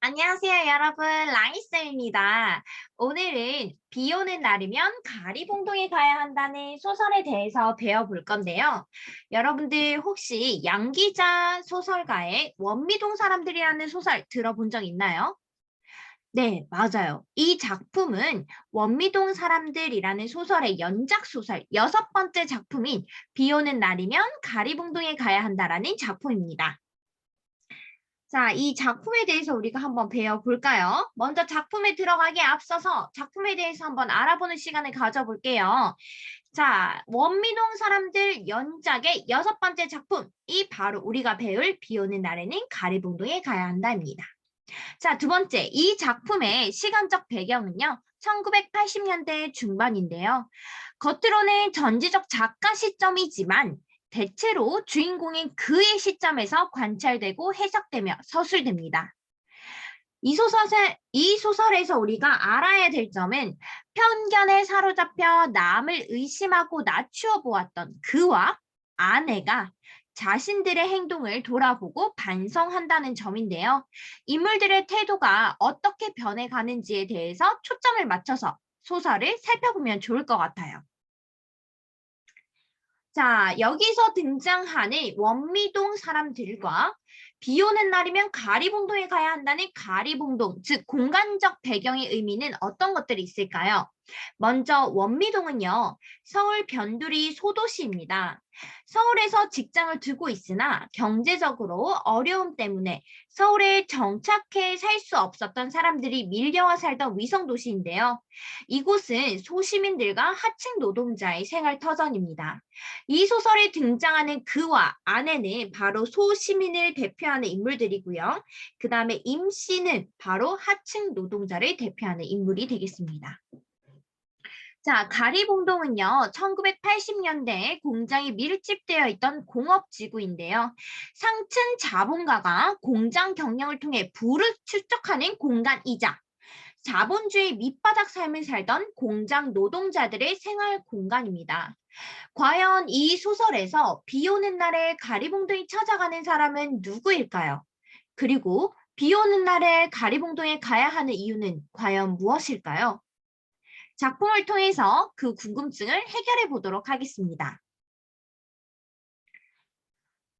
안녕하세요, 여러분. 라이쌤입니다. 오늘은 비 오는 날이면 가리봉동에 가야 한다는 소설에 대해서 배워볼 건데요. 여러분들 혹시 양기자 소설가의 원미동 사람들이라는 소설 들어본 적 있나요? 네, 맞아요. 이 작품은 원미동 사람들이라는 소설의 연작 소설 6번째 작품인 비 오는 날이면 가리봉동에 가야 한다라는 작품입니다. 자, 이 작품에 대해서 우리가 한번 배워볼까요? 먼저 작품에 들어가기에 앞서서 작품에 대해서 한번 알아보는 시간을 가져볼게요. 자, 원미동 사람들 연작의 6번째 작품, 이 바로 우리가 배울 비 오는 날에는 가리봉동에 가야 한다입니다. 자, 두 번째, 이 작품의 시간적 배경은요, 1980년대 중반인데요. 겉으로는 전지적 작가 시점이지만 대체로 주인공인 그의 시점에서 관찰되고 해석되며 서술됩니다. 이 소설에서 우리가 알아야 될 점은 편견에 사로잡혀 남을 의심하고 낮추어 보았던 그와 아내가 자신들의 행동을 돌아보고 반성한다는 점인데요. 인물들의 태도가 어떻게 변해가는지에 대해서 초점을 맞춰서 소설을 살펴보면 좋을 것 같아요. 자, 여기서 등장하는 원미동 사람들과 비 오는 날이면 가리봉동에 가야 한다는 가리봉동, 즉 공간적 배경의 의미는 어떤 것들이 있을까요? 먼저 원미동은요, 서울 변두리 소도시입니다. 서울에서 직장을 두고 있으나 경제적으로 어려움 때문에 서울에 정착해 살 수 없었던 사람들이 밀려와 살던 위성도시인데요. 이곳은 소시민들과 하층 노동자의 생활 터전입니다. 이 소설에 등장하는 그와 아내는 바로 소시민을 대표하는 인물들이고요. 그 다음에 임씨는 바로 하층 노동자를 대표하는 인물이 되겠습니다. 자, 가리봉동은요, 1980년대에 공장이 밀집되어 있던 공업지구인데요. 상층 자본가가 공장 경영을 통해 부를 축적하는 공간이자 자본주의 밑바닥 삶을 살던 공장 노동자들의 생활 공간입니다. 과연 이 소설에서 비 오는 날에 가리봉동이 찾아가는 사람은 누구일까요? 그리고 비 오는 날에 가리봉동에 가야 하는 이유는 과연 무엇일까요? 작품을 통해서 그 궁금증을 해결해 보도록 하겠습니다.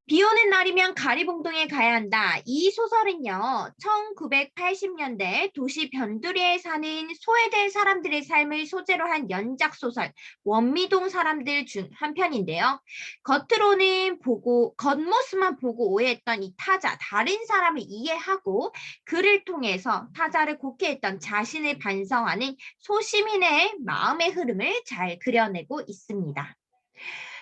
비 오는 날이면 가리봉동에 가야 한다. 이 소설은요, 1980년대 도시 변두리에 사는 소외된 사람들의 삶을 소재로 한 연작 소설, 원미동 사람들 중 한 편인데요. 겉모습만 보고 오해했던 이 타자, 다른 사람을 이해하고 그를 통해서 타자를 곡해했던 자신을 반성하는 소시민의 마음의 흐름을 잘 그려내고 있습니다.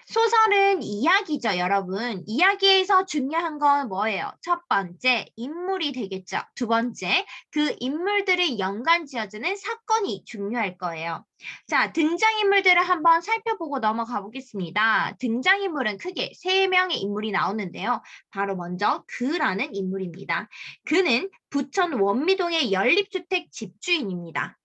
소설은 이야기죠, 여러분. 이야기에서 중요한 건 뭐예요? 첫 번째, 인물이 되겠죠. 두 번째, 그 인물들을 연관 지어주는 사건이 중요할 거예요. 자, 등장인물들을 한번 살펴보고 넘어가 보겠습니다. 등장인물은 크게 세 명의 인물이 나오는데요. 바로 먼저 그라는 인물입니다. 그는 부천 원미동의 연립주택 집주인입니다.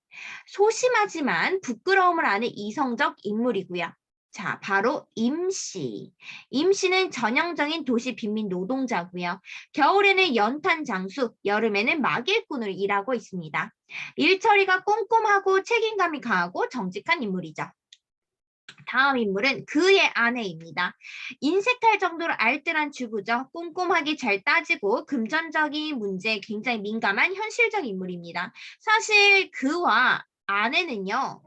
소심하지만 부끄러움을 아는 이성적 인물이고요. 자, 바로 임씨. 임씨는 전형적인 도시 빈민 노동자고요. 겨울에는 연탄 장수, 여름에는 막일꾼으로 일하고 있습니다. 일처리가 꼼꼼하고 책임감이 강하고 정직한 인물이죠. 다음 인물은 그의 아내입니다. 인색할 정도로 알뜰한 주부죠. 꼼꼼하게 잘 따지고 금전적인 문제에 굉장히 민감한 현실적 인물입니다. 사실 그와 아내는요,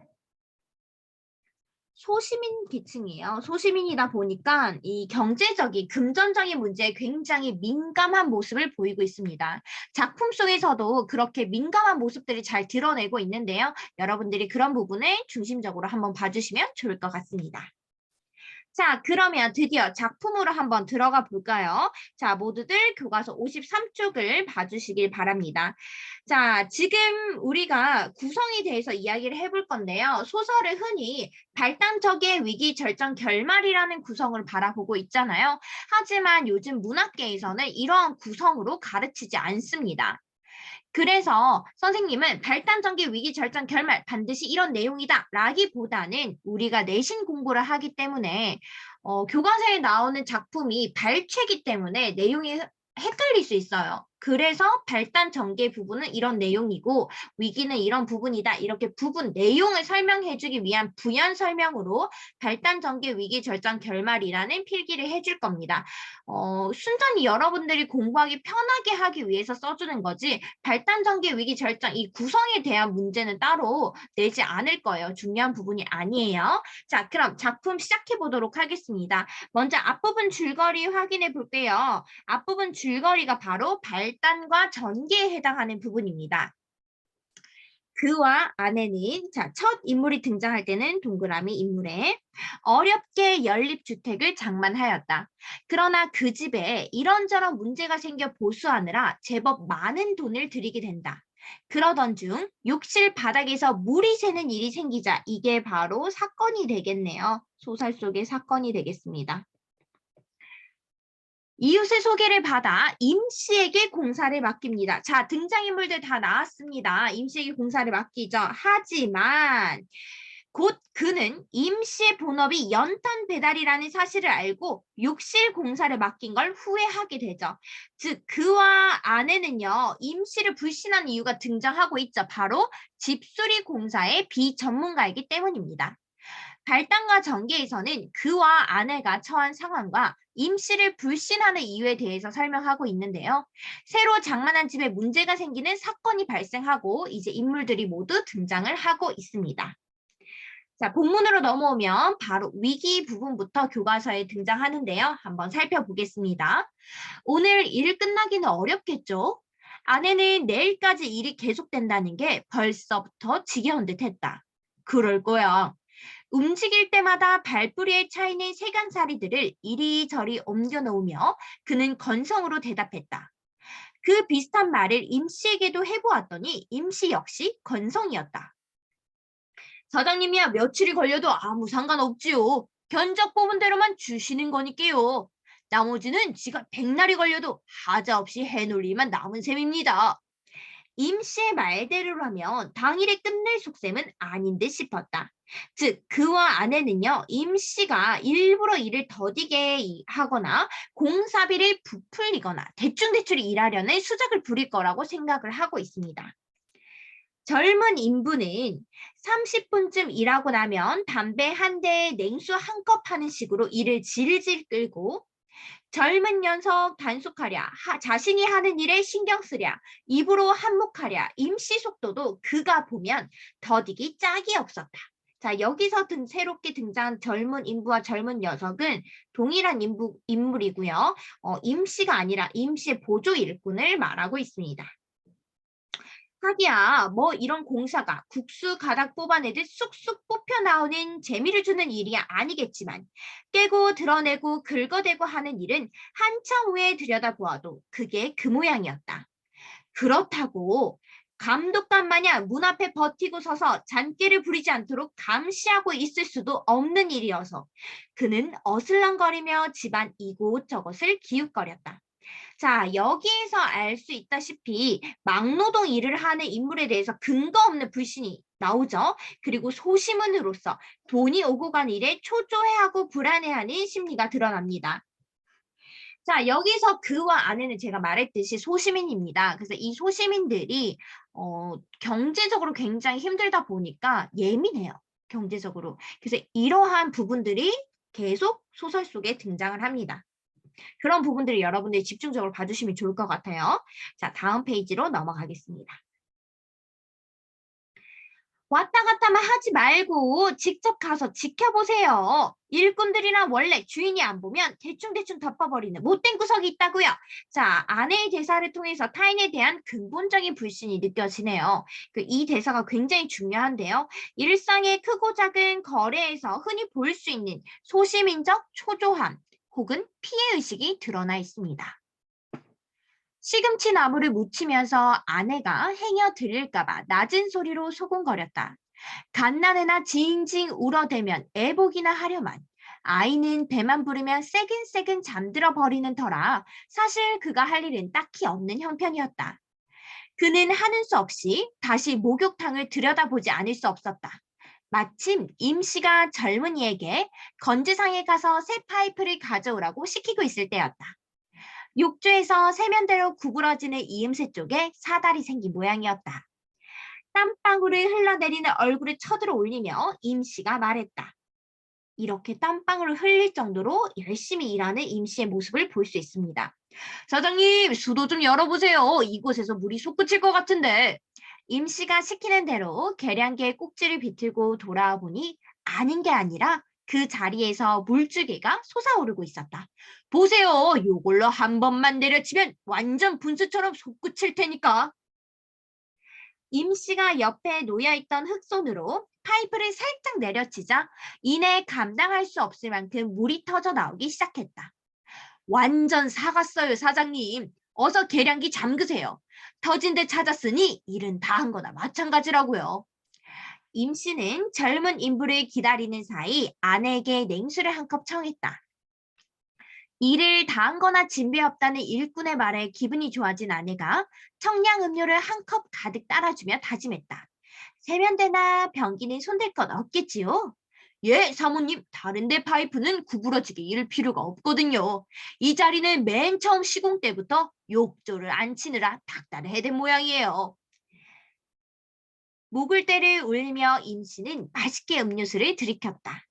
소시민 계층이에요. 소시민이다 보니까 이 경제적인, 금전적인 문제에 굉장히 민감한 모습을 보이고 있습니다. 작품 속에서도 그렇게 민감한 모습들이 잘 드러내고 있는데요. 여러분들이 그런 부분을 중심적으로 한번 봐주시면 좋을 것 같습니다. 자, 그러면 드디어 작품으로 한번 들어가 볼까요? 자, 모두들 교과서 53쪽을 봐주시길 바랍니다. 자, 지금 우리가 구성에 대해서 이야기를 해볼 건데요. 소설을 흔히 발단적의 위기 절정 결말이라는 구성을 바라보고 있잖아요. 하지만 요즘 문학계에서는 이러한 구성으로 가르치지 않습니다. 그래서 선생님은 발단전개 위기 절정 결말 반드시 이런 내용이다 라기보다는 우리가 내신 공부를 하기 때문에 교과서에 나오는 작품이 발췌기 때문에 내용이 헷갈릴 수 있어요. 그래서 발단 전개 부분은 이런 내용이고 위기는 이런 부분이다. 이렇게 부분 내용을 설명해주기 위한 부연 설명으로 발단 전개 위기 절정 결말이라는 필기를 해줄 겁니다. 순전히 여러분들이 공부하기 편하게 하기 위해서 써주는 거지 발단 전개 위기 절정 이 구성에 대한 문제는 따로 내지 않을 거예요. 중요한 부분이 아니에요. 자, 그럼 작품 시작해 보도록 하겠습니다. 먼저 앞부분 줄거리 확인해 볼게요. 앞부분 줄거리가 바로 발단과 전개에 해당하는 부분입니다. 그와 아내는 첫 인물이 등장할 때는 동그라미 인물에 어렵게 연립주택을 장만하였다. 그러나 그 집에 이런저런 문제가 생겨 보수하느라 제법 많은 돈을 들이게 된다. 그러던 중 욕실 바닥에서 물이 새는 일이 생기자 이게 바로 사건이 되겠네요. 소설 속의 사건이 되겠습니다. 이웃의 소개를 받아 임씨에게 공사를 맡깁니다. 자, 등장인물들 다 나왔습니다. 임씨에게 공사를 맡기죠. 하지만 곧 그는 임씨의 본업이 연탄 배달이라는 사실을 알고 욕실 공사를 맡긴 걸 후회하게 되죠. 즉 그와 아내는요. 임씨를 불신하는 이유가 등장하고 있죠. 바로 집수리 공사의 비전문가이기 때문입니다. 발단과 전개에서는 그와 아내가 처한 상황과 임씨를 불신하는 이유에 대해서 설명하고 있는데요. 새로 장만한 집에 문제가 생기는 사건이 발생하고 이제 인물들이 모두 등장을 하고 있습니다. 자, 본문으로 넘어오면 바로 위기 부분부터 교과서에 등장하는데요. 한번 살펴보겠습니다. 오늘 일 끝나기는 어렵겠죠? 아내는 내일까지 일이 계속된다는 게 벌써부터 지겨운 듯 했다. 그럴 거야. 움직일 때마다 발뿌리에 차이는 세간살이들을 이리저리 옮겨 놓으며 그는 건성으로 대답했다. 그 비슷한 말을 임씨에게도 해보았더니 임씨 역시 건성이었다. 사장님이야 며칠이 걸려도 아무 상관없지요. 견적 뽑은 대로만 주시는 거니까요. 나머지는 지가 백날이 걸려도 하자 없이 해놀리만 남은 셈입니다. 임씨의 말대로라면 당일에 끝낼 속셈은 아닌 듯 싶었다. 즉 그와 아내는요. 임씨가 일부러 일을 더디게 하거나 공사비를 부풀리거나 대충대충 일하려는 수작을 부릴 거라고 생각을 하고 있습니다. 젊은 인부는 30분쯤 일하고 나면 담배 한 대에 냉수 한 컵 하는 식으로 일을 질질 끌고 젊은 녀석 단속하랴, 자신이 하는 일에 신경 쓰랴, 입으로 한몫하랴, 임시 속도도 그가 보면 더디기 짝이 없었다. 자, 여기서 새롭게 등장한 젊은 인부와 젊은 녀석은 동일한 인물이고요. 임시가 아니라 임시의 보조 일꾼을 말하고 있습니다. 하기야 뭐 이런 공사가 국수 가닥 뽑아내듯 쑥쑥 뽑혀 나오는 재미를 주는 일이 아니겠지만 깨고 드러내고 긁어대고 하는 일은 한참 후에 들여다보아도 그게 그 모양이었다. 그렇다고 감독관 마냥 문 앞에 버티고 서서 잔꾀를 부리지 않도록 감시하고 있을 수도 없는 일이어서 그는 어슬렁거리며 집안 이곳저곳을 기웃거렸다. 자, 여기에서 알 수 있다시피 막노동 일을 하는 인물에 대해서 근거 없는 불신이 나오죠. 그리고 소시민으로서 돈이 오고 간 일에 초조해하고 불안해하는 심리가 드러납니다. 자, 여기서 그와 아내는 제가 말했듯이 소시민입니다. 그래서 이 소시민들이 경제적으로 굉장히 힘들다 보니까 예민해요. 경제적으로. 그래서 이러한 부분들이 계속 소설 속에 등장을 합니다. 그런 부분들을 여러분들이 집중적으로 봐주시면 좋을 것 같아요. 자, 다음 페이지로 넘어가겠습니다. 왔다 갔다만 하지 말고 직접 가서 지켜보세요. 일꾼들이나 원래 주인이 안 보면 대충대충 덮어버리는 못된 구석이 있다고요. 자, 아내의 대사를 통해서 타인에 대한 근본적인 불신이 느껴지네요. 이 대사가 굉장히 중요한데요. 일상의 크고 작은 거래에서 흔히 볼 수 있는 소시민적 초조함 혹은 피해의식이 드러나 있습니다. 시금치 나무를 묻히면서 아내가 행여 들릴까봐 낮은 소리로 소곤거렸다. 갓난애나 징징 울어대면 애복이나 하려만. 아이는 배만 부르면 새근새근 잠들어 버리는 터라 사실 그가 할 일은 딱히 없는 형편이었다. 그는 하는 수 없이 다시 목욕탕을 들여다보지 않을 수 없었다. 마침 임씨가 젊은이에게 건지상에 가서 새 파이프를 가져오라고 시키고 있을 때였다. 욕조에서 세면대로 구부러지는 이음새 쪽에 사달이 생긴 모양이었다. 땀방울을 흘러내리는 얼굴을 쳐들어 올리며 임씨가 말했다. 이렇게 땀방울을 흘릴 정도로 열심히 일하는 임씨의 모습을 볼 수 있습니다. 사장님, 수도 좀 열어보세요. 이곳에서 물이 솟구칠 것 같은데. 임씨가 시키는 대로 계량기에 꼭지를 비틀고 돌아와 보니 아닌 게 아니라 그 자리에서 물줄기가 솟아오르고 있었다. 보세요. 요걸로 한 번만 내려치면 완전 분수처럼 솟구칠 테니까. 임씨가 옆에 놓여있던 흙손으로 파이프를 살짝 내려치자 이내 감당할 수 없을 만큼 물이 터져 나오기 시작했다. 완전 사갔어요, 사장님. 어서 계량기 잠그세요. 터진 데 찾았으니 일은 다 한 거나 마찬가지라고요. 임씨는 젊은 인부를 기다리는 사이 아내에게 냉수를 한 컵 청했다. 일을 다 한 거나 진배 없다는 일꾼의 말에 기분이 좋아진 아내가 청량 음료를 한 컵 가득 따라주며 다짐했다. 세면대나 변기는 손댈 건 없겠지요? 예, 사모님, 다른데 파이프는 구부러지게 이을 필요가 없거든요. 이 자리는 맨 처음 시공 때부터 욕조를 안 치느라 닥달을 해댄 모양이에요. 목을대를 울리며 임씨는 맛있게 음료수를 들이켰다.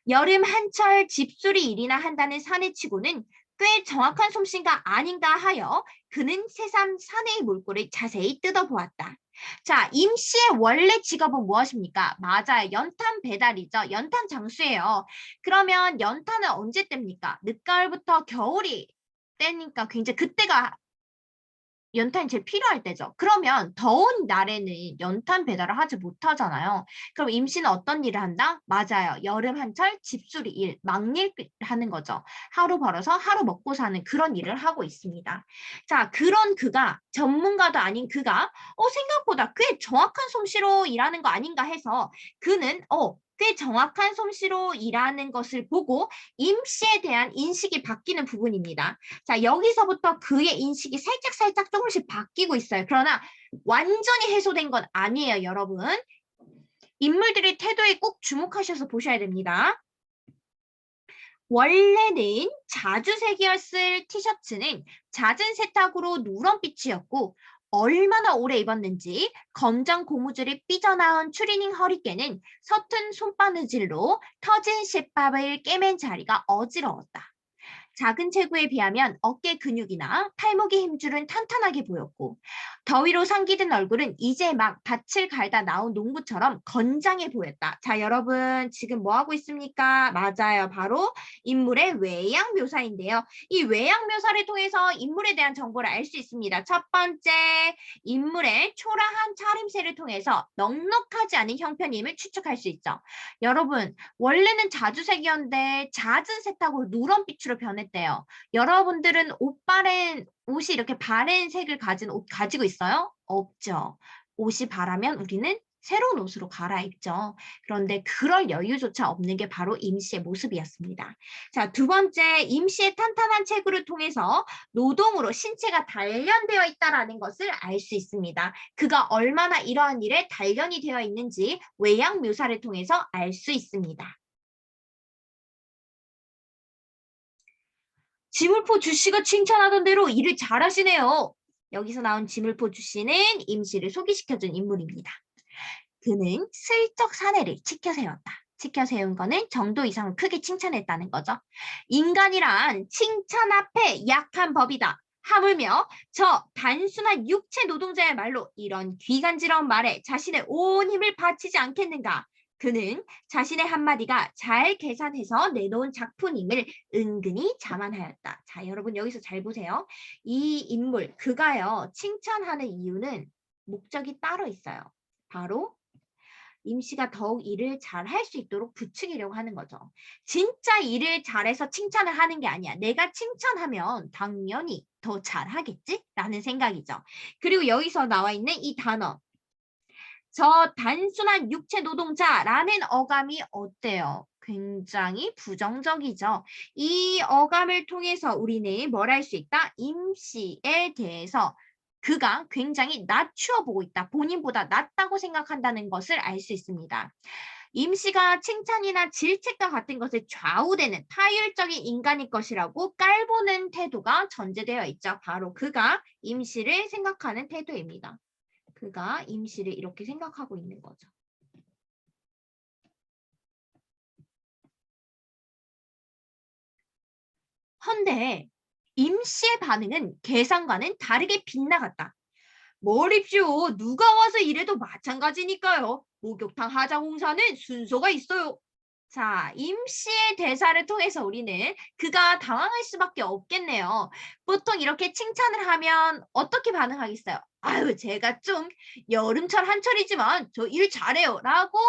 여름 한철 집수리 일이나 한다는 사내치고는 꽤 정확한 솜씨가 아닌가 하여 그는 새삼 사내의 몰골을 자세히 뜯어보았다. 자, 임 씨의 원래 직업은 무엇입니까? 맞아요. 연탄 배달이죠. 연탄 장수예요. 그러면 연탄은 언제 뗍니까? 늦가을부터 겨울이 때니까 굉장히 그때가 연탄이 제일 필요할 때죠. 그러면 더운 날에는 연탄 배달을 하지 못하잖아요. 그럼 임씨는 어떤 일을 한다? 맞아요. 여름 한철 집수리 일, 막일 하는 거죠. 하루 벌어서 하루 먹고 사는 그런 일을 하고 있습니다. 자, 그런 그가 전문가도 아닌 그가 생각보다 꽤 정확한 솜씨로 일하는 거 아닌가 해서 그는 꽤 정확한 솜씨로 일하는 것을 보고 임씨에 대한 인식이 바뀌는 부분입니다. 자, 여기서부터 그의 인식이 살짝 조금씩 바뀌고 있어요. 그러나 완전히 해소된 건 아니에요, 여러분. 인물들의 태도에 꼭 주목하셔서 보셔야 됩니다. 원래는 자주색이었을 티셔츠는 잦은 세탁으로 누런빛이었고 얼마나 오래 입었는지 검정 고무줄이 삐져나온 추리닝 허리께는 서툰 손바느질로 터진 싯밥을 꿰맨 자리가 어지러웠다. 작은 체구에 비하면 어깨 근육이나 팔목의 힘줄은 탄탄하게 보였고 더위로 상기된 얼굴은 이제 막 밭을 갈다 나온 농부처럼 건장해 보였다. 자, 여러분 지금 뭐 하고 있습니까? 맞아요. 바로 인물의 외양 묘사인데요. 이 외양 묘사를 통해서 인물에 대한 정보를 알 수 있습니다. 첫 번째, 인물의 초라한 차림새를 통해서 넉넉하지 않은 형편임을 추측할 수 있죠. 여러분, 원래는 자주색이었는데 잦은 세탁으로 누런빛으로 변했대요. 여러분들은 옷이 이렇게 바랜 색을 가진 옷 가지고 있어요? 없죠. 옷이 바라면 우리는 새로운 옷으로 갈아입죠. 그런데 그럴 여유조차 없는 게 바로 임씨의 모습이었습니다. 자, 두 번째, 임씨의 탄탄한 체구를 통해서 노동으로 신체가 단련되어 있다는 것을 알 수 있습니다. 그가 얼마나 이러한 일에 단련이 되어 있는지 외양 묘사를 통해서 알 수 있습니다. 지물포 주씨가 칭찬하던 대로 일을 잘하시네요. 여기서 나온 지물포 주씨는 임씨를 소개시켜준 인물입니다. 그는 슬쩍 사내를 치켜 세웠다. 치켜 세운 거는 정도 이상을 크게 칭찬했다는 거죠. 인간이란 칭찬 앞에 약한 법이다. 하물며 저 단순한 육체 노동자의 말로 이런 귀간지러운 말에 자신의 온 힘을 바치지 않겠는가. 그는 자신의 한마디가 잘 계산해서 내놓은 작품임을 은근히 자만하였다. 자, 여러분 여기서 잘 보세요. 이 인물, 그가요, 칭찬하는 이유는 목적이 따로 있어요. 바로 임씨가 더욱 일을 잘 할 수 있도록 부추기려고 하는 거죠. 진짜 일을 잘해서 칭찬을 하는 게 아니야. 내가 칭찬하면 당연히 더 잘하겠지? 라는 생각이죠. 그리고 여기서 나와 있는 이 단어. 저 단순한 육체 노동자라는 어감이 어때요? 굉장히 부정적이죠. 이 어감을 통해서 우리는 뭘 할 수 있다? 임씨에 대해서 그가 굉장히 낮추어 보고 있다. 본인보다 낫다고 생각한다는 것을 알 수 있습니다. 임 씨가 칭찬이나 질책과 같은 것에 좌우되는 타율적인 인간일 것이라고 깔보는 태도가 전제되어 있죠. 바로 그가 임 씨를 생각하는 태도입니다. 그가 임 씨를 이렇게 생각하고 있는 거죠. 헌데 임 씨의 반응은 계산과는 다르게 빗나갔다. 뭐립쇼, 누가 와서 이래도 마찬가지니까요. 목욕탕 하자 공사는 순서가 있어요. 자, 임 씨의 대사를 통해서 우리는 그가 당황할 수밖에 없겠네요. 보통 이렇게 칭찬을 하면 어떻게 반응하겠어요? 아유, 제가 좀 여름철 한철이지만 저 일 잘해요. 라고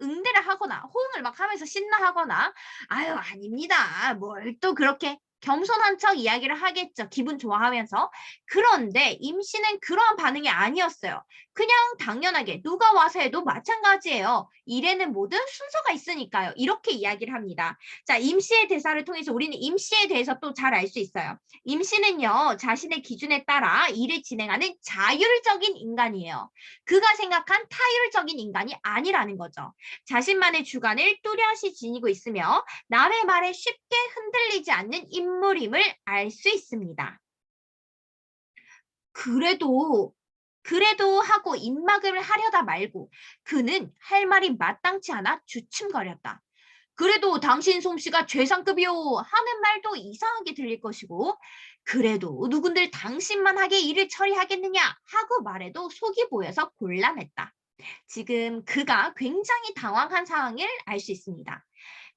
응대를 하거나 호응을 막 하면서 신나하거나 아유 아닙니다. 뭘 또 그렇게 겸손한 척 이야기를 하겠죠. 기분 좋아하면서. 그런데 임 씨는 그러한 반응이 아니었어요. 그냥 당연하게 누가 와서 해도 마찬가지예요. 일에는 모든 순서가 있으니까요. 이렇게 이야기를 합니다. 자, 임 씨의 대사를 통해서 우리는 임 씨에 대해서 또 잘 알 수 있어요. 임 씨는요. 자신의 기준에 따라 일을 진행하는 자율적인 인간이에요. 그가 생각한 타율적인 인간이 아니라는 거죠. 자신만의 주관을 뚜렷이 지니고 있으며 남의 말에 쉽게 흔들리지 않는 인물임을 알 수 있습니다. 그래도 하고 입막음을 하려다 말고 그는 할 말이 마땅치 않아 주춤거렸다. 그래도 당신 솜씨가 최상급이요 하는 말도 이상하게 들릴 것이고 그래도 누군들 당신만 하게 일을 처리하겠느냐 하고 말해도 속이 보여서 곤란했다. 지금 그가 굉장히 당황한 상황을 알 수 있습니다.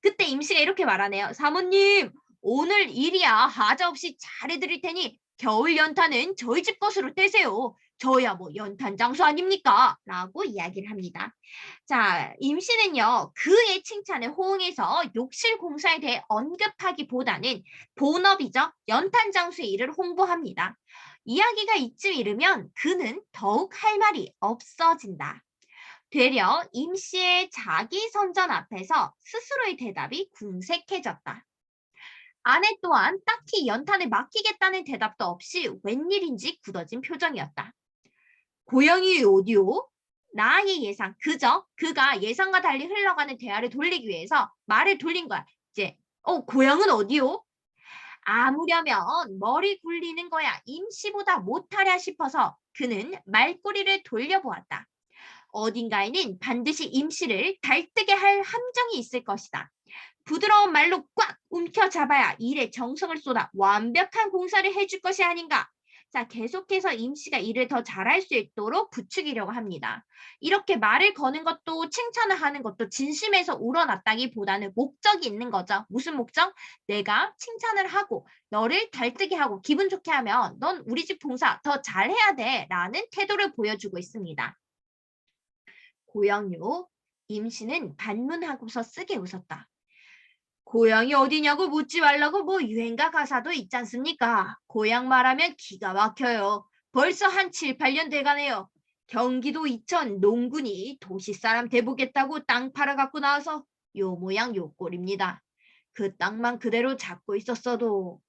그때 임씨가 이렇게 말하네요. 사모님, 오늘 일이야 하자 없이 잘해드릴 테니 겨울 연탄은 저희 집 것으로 떼세요. 저야 뭐 연탄 장수 아닙니까? 라고 이야기를 합니다. 자, 임씨는요, 그의 칭찬에 호응해서 욕실 공사에 대해 언급하기보다는 본업이죠. 연탄 장수의 일을 홍보합니다. 이야기가 이쯤 이르면 그는 더욱 할 말이 없어진다. 되려 임 씨의 자기 선전 앞에서 스스로의 대답이 궁색해졌다. 아내 또한 딱히 연탄을 맡기겠다는 대답도 없이 웬일인지 굳어진 표정이었다. 고양이 어디요? 나의 예상, 그가 예상과 달리 흘러가는 대화를 돌리기 위해서 말을 돌린 거야. 이제, 고향은 어디요? 아무려면 머리 굴리는 거야. 임씨보다 못하랴 싶어서 그는 말꼬리를 돌려보았다. 어딘가에는 반드시 임씨를 달뜨게 할 함정이 있을 것이다. 부드러운 말로 꽉 움켜잡아야 일에 정성을 쏟아 완벽한 공사를 해줄 것이 아닌가. 자, 계속해서 임씨가 일을 더 잘할 수 있도록 부추기려고 합니다. 이렇게 말을 거는 것도 칭찬을 하는 것도 진심에서 우러났다기보다는 목적이 있는 거죠. 무슨 목적? 내가 칭찬을 하고 너를 달뜨게 하고 기분 좋게 하면 넌 우리 집 봉사 더 잘해야 돼 라는 태도를 보여주고 있습니다. 고양이요? 임씨는 반문하고서 쓰게 웃었다. 고향이 어디냐고 묻지 말라고 뭐 유행가 가사도 있지 않습니까? 고향 말하면 기가 막혀요. 벌써 한 7, 8년 돼가네요. 경기도 이천 농군이 도시 사람 대보겠다고 땅 팔아갖고 나와서 요 모양 요 꼴입니다. 그 땅만 그대로 잡고 있었어도.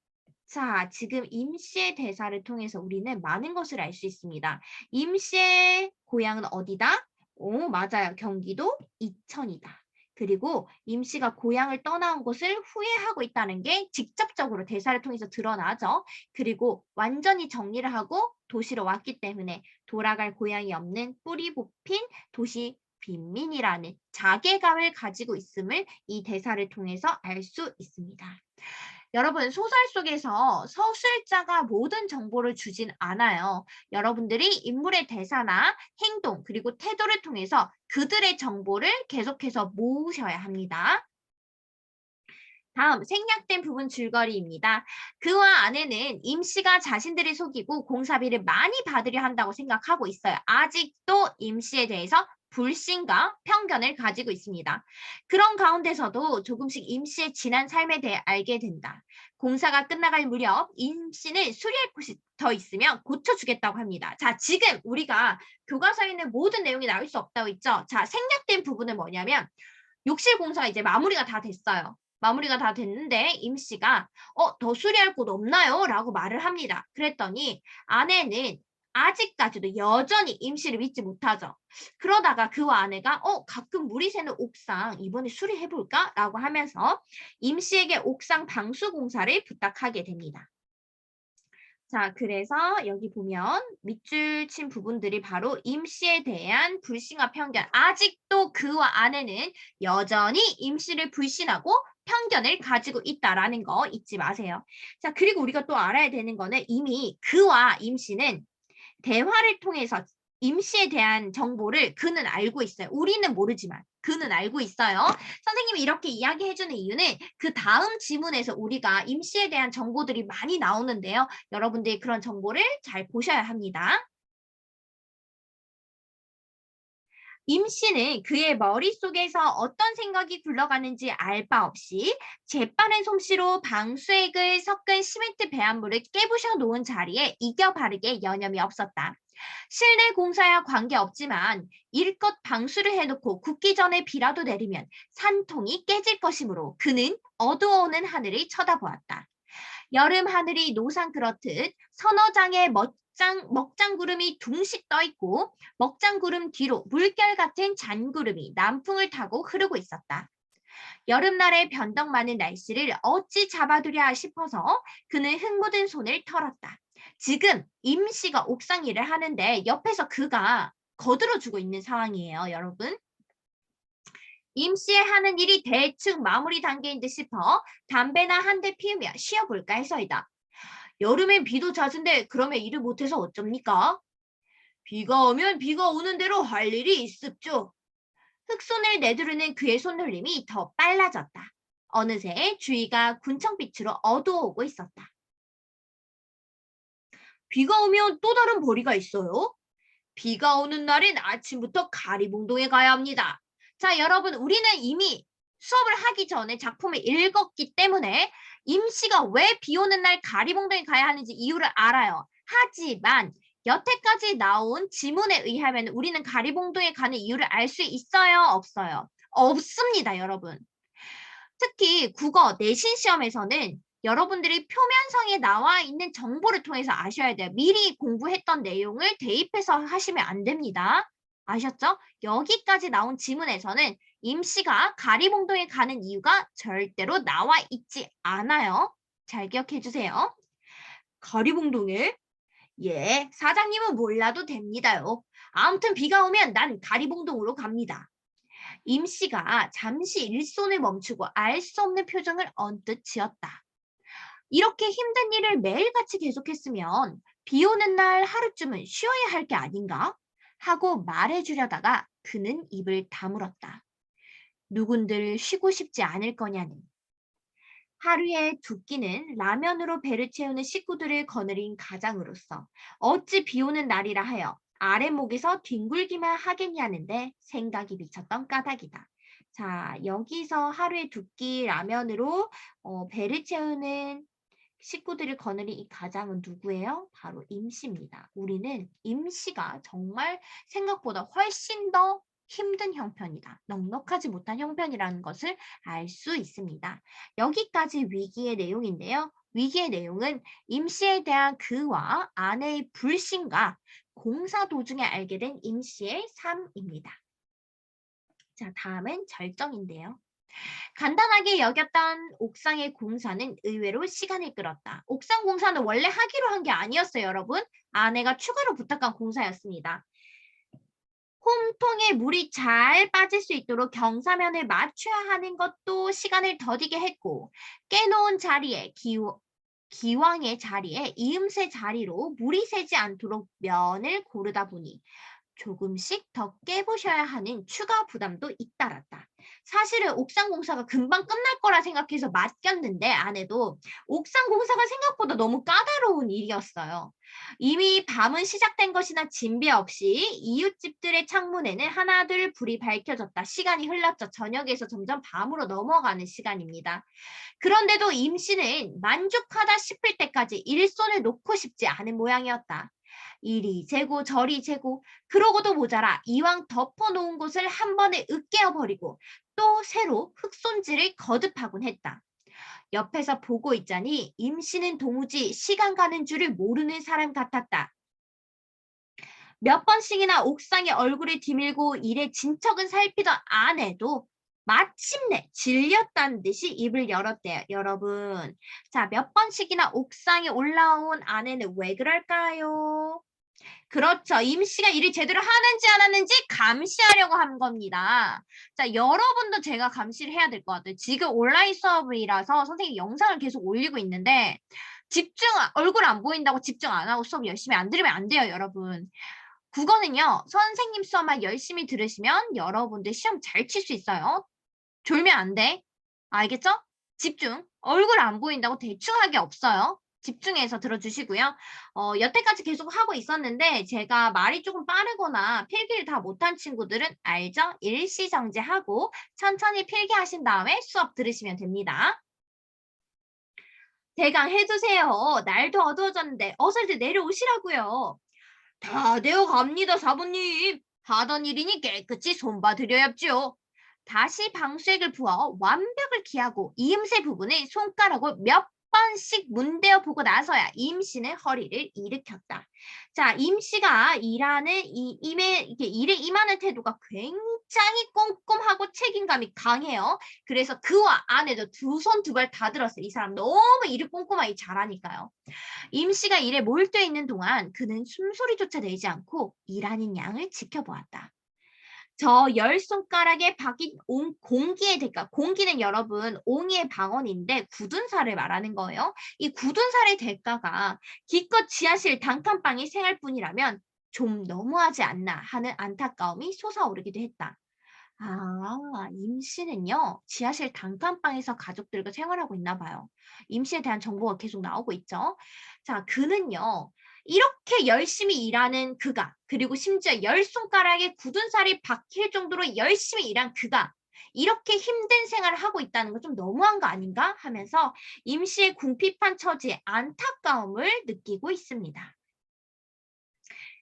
자, 지금 임씨의 대사를 통해서 우리는 많은 것을 알 수 있습니다. 임씨의 고향은 어디다? 오, 맞아요. 경기도 이천이다. 그리고 임씨가 고향을 떠나온 것을 후회하고 있다는 게 직접적으로 대사를 통해서 드러나죠. 그리고 완전히 정리를 하고 도시로 왔기 때문에 돌아갈 고향이 없는 뿌리 뽑힌 도시 빈민이라는 자괴감을 가지고 있음을 이 대사를 통해서 알 수 있습니다. 여러분, 소설 속에서 서술자가 모든 정보를 주진 않아요. 여러분들이 인물의 대사나 행동 그리고 태도를 통해서 그들의 정보를 계속해서 모으셔야 합니다. 다음 생략된 부분 줄거리입니다. 그와 아내는 임씨가 자신들을 속이고 공사비를 많이 받으려 한다고 생각하고 있어요. 아직도 임씨에 대해서 불신과 편견을 가지고 있습니다. 그런 가운데서도 조금씩 임씨의 지난 삶에 대해 알게 된다. 공사가 끝나갈 무렵 임씨는 수리할 곳이 더 있으면 고쳐주겠다고 합니다. 자, 지금 우리가 교과서에 있는 모든 내용이 나올 수 없다고 했죠. 자, 생략된 부분은 뭐냐면 욕실 공사가 이제 마무리가 다 됐어요. 마무리가 다 됐는데 임씨가 더 수리할 곳 없나요? 라고 말을 합니다. 그랬더니 아직까지도 여전히 임씨를 믿지 못하죠. 그러다가 그와 아내가 가끔 물이 새는 옥상 이번에 수리해볼까? 라고 하면서 임씨에게 옥상 방수 공사를 부탁하게 됩니다. 자, 그래서 여기 보면 밑줄 친 부분들이 바로 임씨에 대한 불신과 편견. 아직도 그와 아내는 여전히 임씨를 불신하고 편견을 가지고 있다라는 거 잊지 마세요. 자, 그리고 우리가 또 알아야 되는 거는 이미 그와 임씨는 대화를 통해서 임씨에 대한 정보를 그는 알고 있어요. 우리는 모르지만 그는 알고 있어요. 선생님이 이렇게 이야기해주는 이유는 그 다음 지문에서 우리가 임씨에 대한 정보들이 많이 나오는데요. 여러분들이 그런 정보를 잘 보셔야 합니다. 임씨는 그의 머릿속에서 어떤 생각이 굴러가는지 알 바 없이 재빠른 솜씨로 방수액을 섞은 시멘트 배합물을 깨부셔 놓은 자리에 이겨 바르게 여념이 없었다. 실내 공사야 관계없지만 일껏 방수를 해놓고 굳기 전에 비라도 내리면 산통이 깨질 것이므로 그는 어두워오는 하늘을 쳐다보았다. 여름 하늘이 노상 그렇듯 서너 장의 먹장구름이 둥씩 떠있고 먹장구름 뒤로 물결 같은 잔구름이 남풍을 타고 흐르고 있었다. 여름날의 변덕 많은 날씨를 어찌 잡아두랴 싶어서 그는 흙 묻은 손을 털었다. 지금 임씨가 옥상 일을 하는데 옆에서 그가 거들어주고 있는 상황이에요, 여러분. 임씨의 하는 일이 대충 마무리 단계인 듯 싶어 담배나 한 대 피우며 쉬어볼까 해서이다. 여름엔 비도 잦은데 그러면 일을 못해서 어쩝니까? 비가 오면 비가 오는 대로 할 일이 있습죠. 흙손을 내두르는 그의 손놀림이 더 빨라졌다. 어느새 주위가 군청빛으로 어두워오고 있었다. 비가 오면 또 다른 벌이가 있어요. 비가 오는 날엔 아침부터 가리봉동에 가야 합니다. 자, 여러분, 우리는 이미 수업을 하기 전에 작품을 읽었기 때문에 임씨가 왜 비 오는 날 가리봉동에 가야 하는지 이유를 알아요. 하지만 여태까지 나온 지문에 의하면 우리는 가리봉동에 가는 이유를 알 수 있어요? 없어요? 없습니다, 여러분. 특히 국어 내신 시험에서는 여러분들이 표면성에 나와 있는 정보를 통해서 아셔야 돼요. 미리 공부했던 내용을 대입해서 하시면 안 됩니다. 아셨죠? 여기까지 나온 지문에서는 임씨가 가리봉동에 가는 이유가 절대로 나와 있지 않아요. 잘 기억해 주세요. 가리봉동에? 예, 사장님은 몰라도 됩니다요. 아무튼 비가 오면 난 가리봉동으로 갑니다. 임씨가 잠시 일손을 멈추고 알 수 없는 표정을 언뜻 지었다. 이렇게 힘든 일을 매일같이 계속했으면 비 오는 날 하루쯤은 쉬어야 할 게 아닌가? 하고 말해주려다가 그는 입을 다물었다. 누군들 쉬고 싶지 않을 거냐는. 하루에 두 끼는 라면으로 배를 채우는 식구들을 거느린 가장으로서 어찌 비 오는 날이라 하여 아랫목에서 뒹굴기만 하겠냐는데 생각이 미쳤던 까닭이다. 자, 여기서 하루에 두 끼 라면으로 배를 채우는 식구들을 거느린 이 가장은 누구예요? 바로 임씨입니다. 우리는 임씨가 정말 생각보다 훨씬 더 힘든 형편이다. 넉넉하지 못한 형편이라는 것을 알 수 있습니다. 여기까지 위기의 내용인데요. 위기의 내용은 임씨에 대한 그와 아내의 불신과 공사 도중에 알게 된 임씨의 삶입니다. 자, 다음은 절정인데요. 간단하게 여겼던 옥상의 공사는 의외로 시간을 끌었다. 옥상 공사는 원래 하기로 한 게 아니었어요, 여러분. 아내가 추가로 부탁한 공사였습니다. 홈통에 물이 잘 빠질 수 있도록 경사면을 맞춰야 하는 것도 시간을 더디게 했고 깨놓은 자리에 기왕의 자리에 이음새 자리로 물이 새지 않도록 면을 고르다 보니 조금씩 더 깨부셔야 하는 추가 부담도 잇따랐다. 사실은 옥상 공사가 금방 끝날 거라 생각해서 맡겼는데 아내도 옥상 공사가 생각보다 너무 까다로운 일이었어요. 이미 밤은 시작된 것이나 진배 없이 이웃집들의 창문에는 하나둘 불이 밝혀졌다. 시간이 흘렀죠. 저녁에서 점점 밤으로 넘어가는 시간입니다. 그런데도 임씨는 만족하다 싶을 때까지 일손을 놓고 싶지 않은 모양이었다. 이리 재고 저리 재고 그러고도 모자라 이왕 덮어놓은 곳을 한 번에 으깨어버리고 또 새로 흙손질을 거듭하곤 했다. 옆에서 보고 있자니 임씨는 도무지 시간 가는 줄을 모르는 사람 같았다. 몇 번씩이나 옥상에 얼굴을 디밀고 일의 진척은 살피던 아내도 마침내 질렸다는 듯이 입을 열었대요. 여러분, 자, 몇 번씩이나 옥상에 올라온 아내는 왜 그럴까요? 그렇죠. 임씨가 일을 제대로 하는지 안 하는지 감시하려고 한 겁니다. 자, 여러분도 제가 감시를 해야 될 것 같아요. 지금 온라인 수업이라서 선생님이 영상을 계속 올리고 있는데 얼굴 안 보인다고 집중 안 하고 수업 열심히 안 들으면 안 돼요, 여러분. 국어는요, 선생님 수업만 열심히 들으시면 여러분들 시험 잘 칠 수 있어요. 졸면 안 돼. 알겠죠? 집중. 얼굴 안 보인다고 대충 하기 없어요. 집중해서 들어주시고요. 여태까지 계속 하고 있었는데 제가 말이 조금 빠르거나 필기를 다 못한 친구들은 알죠? 일시정지하고 천천히 필기하신 다음에 수업 들으시면 됩니다. 대강 해주세요. 날도 어두워졌는데 어서 이제 내려오시라고요. 다 되어 갑니다, 사부님. 하던 일이니 깨끗이 손봐드려야죠. 다시 방수액을 부어 완벽을 기하고 이음새 부분을 손가락으로 몇 번씩 문대어 보고 나서야 임씨는 허리를 일으켰다. 자, 임씨가 일에 임하는 태도가 굉장히 꼼꼼하고 책임감이 강해요. 그래서 그와 아내도 두 손 두 발 다 들었어요. 이 사람 너무 일을 꼼꼼하게 잘하니까요. 임씨가 일에 몰두해 있는 동안 그는 숨소리조차 내지 않고 일하는 양을 지켜보았다. 저 열 손가락에 박인 공기의 대가, 공기는 여러분 옹이의 방언인데 굳은 살을 말하는 거예요. 이 굳은 살의 대가가 기껏 지하실 단칸방이 생활뿐이라면 좀 너무하지 않나 하는 안타까움이 솟아오르기도 했다. 아, 임씨는요, 지하실 단칸방에서 가족들과 생활하고 있나 봐요. 임씨에 대한 정보가 계속 나오고 있죠. 자, 그는요, 이렇게 열심히 일하는 그가, 그리고 심지어 열 손가락에 굳은 살이 박힐 정도로 열심히 일한 그가, 이렇게 힘든 생활을 하고 있다는 건 좀 너무한 거 아닌가 하면서 임씨의 궁핍한 처지에 안타까움을 느끼고 있습니다.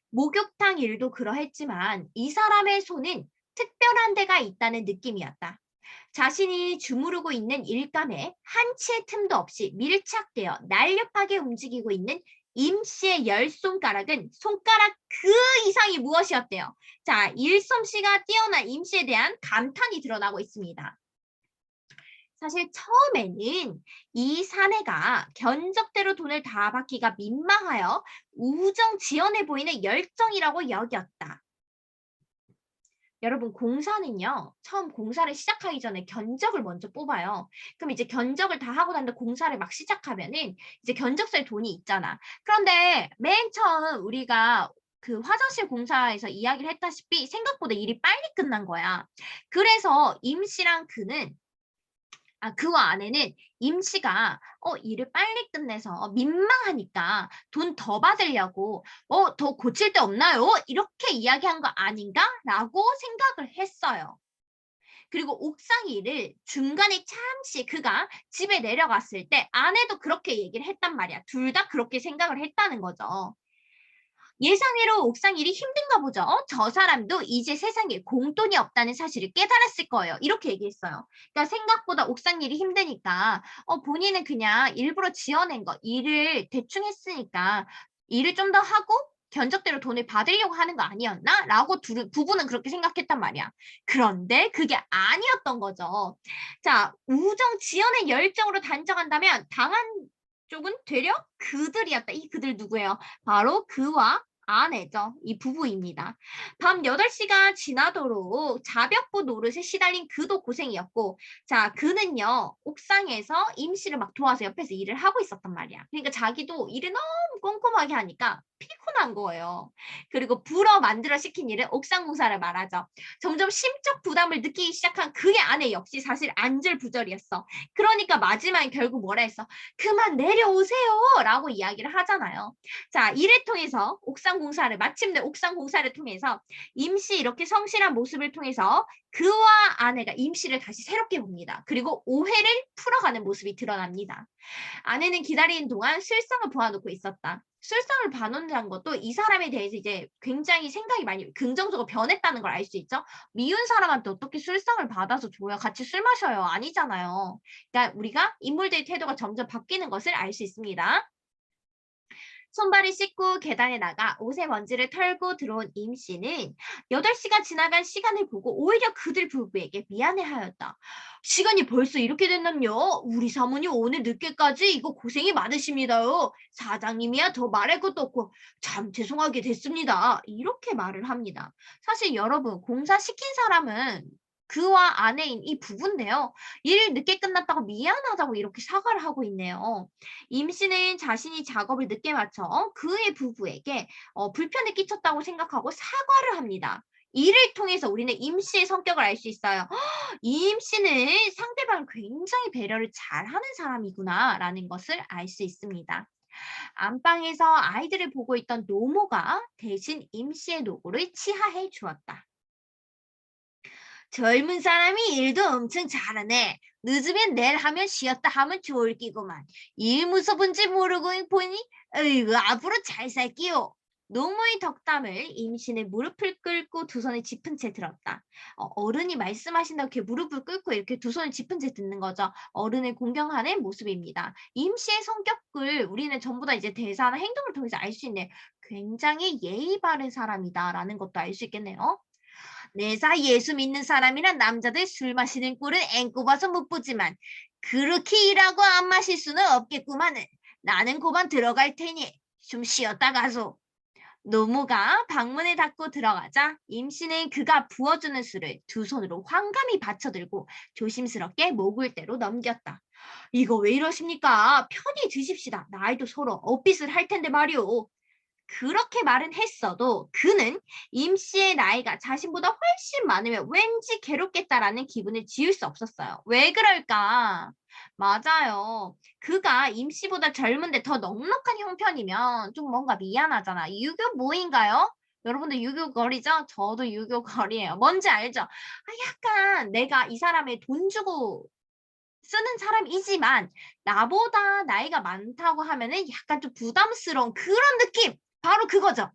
목욕탕 일도 그러했지만 이 사람의 손은 특별한 데가 있다는 느낌이었다. 자신이 주무르고 있는 일감에 한치의 틈도 없이 밀착되어 날렵하게 움직이고 있는 임씨의 열 손가락은 손가락 그 이상이 무엇이었대요. 자, 일솜씨가 뛰어난 임씨에 대한 감탄이 드러나고 있습니다. 사실 처음에는 이 사내가 견적대로 돈을 다 받기가 민망하여 우정지연해 보이는 열정이라고 여겼다. 여러분, 공사는요, 처음 공사를 시작하기 전에 견적을 먼저 뽑아요. 그럼 이제 견적을 다 하고 난 다음에 공사를 막 시작하면은 이제 견적서에 돈이 있잖아. 그런데 맨 처음 우리가 그 화장실 공사에서 이야기를 했다시피 생각보다 일이 빨리 끝난 거야. 그래서 임씨랑 그와 아내는 임씨가 일을 빨리 끝내서 민망하니까 돈 더 받으려고 더 고칠 데 없나요? 이렇게 이야기한 거 아닌가라고 생각을 했어요. 그리고 옥상 일을 중간에 잠시 그가 집에 내려갔을 때 아내도 그렇게 얘기를 했단 말이야. 둘 다 그렇게 생각을 했다는 거죠. 예상외로 옥상 일이 힘든가 보죠. 저 사람도 이제 세상에 공돈이 없다는 사실을 깨달았을 거예요. 이렇게 얘기했어요. 그러니까 생각보다 옥상 일이 힘드니까 본인은 그냥 일부러 지어낸 거, 일을 대충 했으니까 일을 좀 더 하고 견적대로 돈을 받으려고 하는 거 아니었나? 라고 부부는 그렇게 생각했단 말이야. 그런데 그게 아니었던 거죠. 자, 우정 지연의 열정으로 단정한다면 당한 쪽은 되려 그들이었다. 이 그들 누구예요? 바로 그와 아내죠. 이 부부입니다. 밤 8시가 지나도록 자벽부 노릇에 시달린 그도 고생이었고, 자, 그는요, 옥상에서 임시를 막 도와서 옆에서 일을 하고 있었단 말이야. 그러니까 자기도 일을 너무 꼼꼼하게 하니까 피곤한 거예요. 그리고 불어 만들어 시킨 일은 옥상 공사를 말하죠. 점점 심적 부담을 느끼기 시작한 그의 아내 역시 사실 안절부절이었어. 그러니까 마지막에 결국 뭐라 했어? 그만 내려오세요 라고 이야기를 하잖아요. 자, 이를 통해서 마침내 옥상 공사를 통해서 임씨 이렇게 성실한 모습을 통해서 그와 아내가 임씨를 다시 새롭게 봅니다. 그리고 오해를 풀어가는 모습이 드러납니다. 아내는 기다리는 동안 술상을 보아놓고 있었다. 술상을 봐놓는다는 것도 이 사람에 대해서 이제 굉장히 생각이 많이 긍정적으로 변했다는 걸 알 수 있죠. 미운 사람한테 어떻게 술상을 받아서 줘요? 같이 술 마셔요? 아니잖아요. 그러니까 우리가 인물들의 태도가 점점 바뀌는 것을 알 수 있습니다. 손발을 씻고 계단에 나가 옷의 먼지를 털고 들어온 임 씨는 8시가 지나간 시간을 보고 오히려 그들 부부에게 미안해하였다. 시간이 벌써 이렇게 됐나요? 우리 사모님 오늘 늦게까지 이거 고생이 많으십니다요. 사장님이야 더 말할 것도 없고 참 죄송하게 됐습니다. 이렇게 말을 합니다. 사실 여러분 공사 시킨 사람은 그와 아내인 이 부부인데요. 일 늦게 끝났다고 미안하다고 이렇게 사과를 하고 있네요. 임 씨는 자신이 작업을 늦게 마쳐 그의 부부에게 불편을 끼쳤다고 생각하고 사과를 합니다. 이를 통해서 우리는 임 씨의 성격을 알 수 있어요. 임 씨는 상대방을 굉장히 배려를 잘하는 사람이구나라는 것을 알 수 있습니다. 안방에서 아이들을 보고 있던 노모가 대신 임 씨의 노고를 치하해 주었다. 젊은 사람이 일도 엄청 잘하네. 늦으면 내일 하면 쉬었다 하면 좋을 끼고만. 일 무서운지 모르고 보니 어이구 앞으로 잘 살게요. 노모의 덕담을 임신의 무릎을 꿇고 두 손을 짚은 채 들었다. 어른이 말씀하신다고 이렇게 무릎을 꿇고 이렇게 두 손을 짚은 채 듣는 거죠. 어른을 공경하는 모습입니다. 임씨의 성격을 우리는 전부 다 이제 대사나 행동을 통해서 알 수 있네. 굉장히 예의 바른 사람이다라는 것도 알 수 있겠네요. 내 사이 예수 믿는 사람이란 남자들 술 마시는 꼴은 앵꼬 봐서 못 보지만 그렇게 일하고 안 마실 수는 없겠구만은. 나는 고만 들어갈 테니 좀 쉬었다 가소. 노모가 방문을 닫고 들어가자 임씨는 그가 부어주는 술을 두 손으로 황감히 받쳐들고 조심스럽게 목을대로 넘겼다. 이거 왜 이러십니까? 편히 드십시다. 나이도 서로 엇빛을 할 텐데 말이오. 그렇게 말은 했어도 그는 임 씨의 나이가 자신보다 훨씬 많으면 왠지 괴롭겠다라는 기분을 지울 수 없었어요. 왜 그럴까? 맞아요. 그가 임 씨보다 젊은데 더 넉넉한 형편이면 좀 뭔가 미안하잖아. 유교 뭐인가요? 여러분들 유교 거리죠? 저도 유교 거리예요. 뭔지 알죠? 약간 내가 이 사람의 돈 주고 쓰는 사람이지만 나보다 나이가 많다고 하면은 약간 좀 부담스러운 그런 느낌. 바로 그거죠.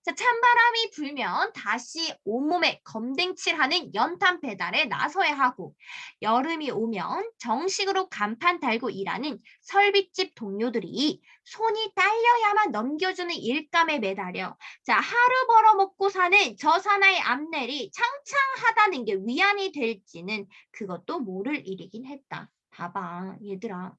자, 찬바람이 불면 다시 온몸에 검댕칠하는 연탄 배달에 나서야 하고 여름이 오면 정식으로 간판 달고 일하는 설비집 동료들이 손이 딸려야만 넘겨주는 일감에 매달려 자 하루 벌어먹고 사는 저 사나이 앞날이 창창하다는 게 위안이 될지는 그것도 모를 일이긴 했다. 봐봐 얘들아.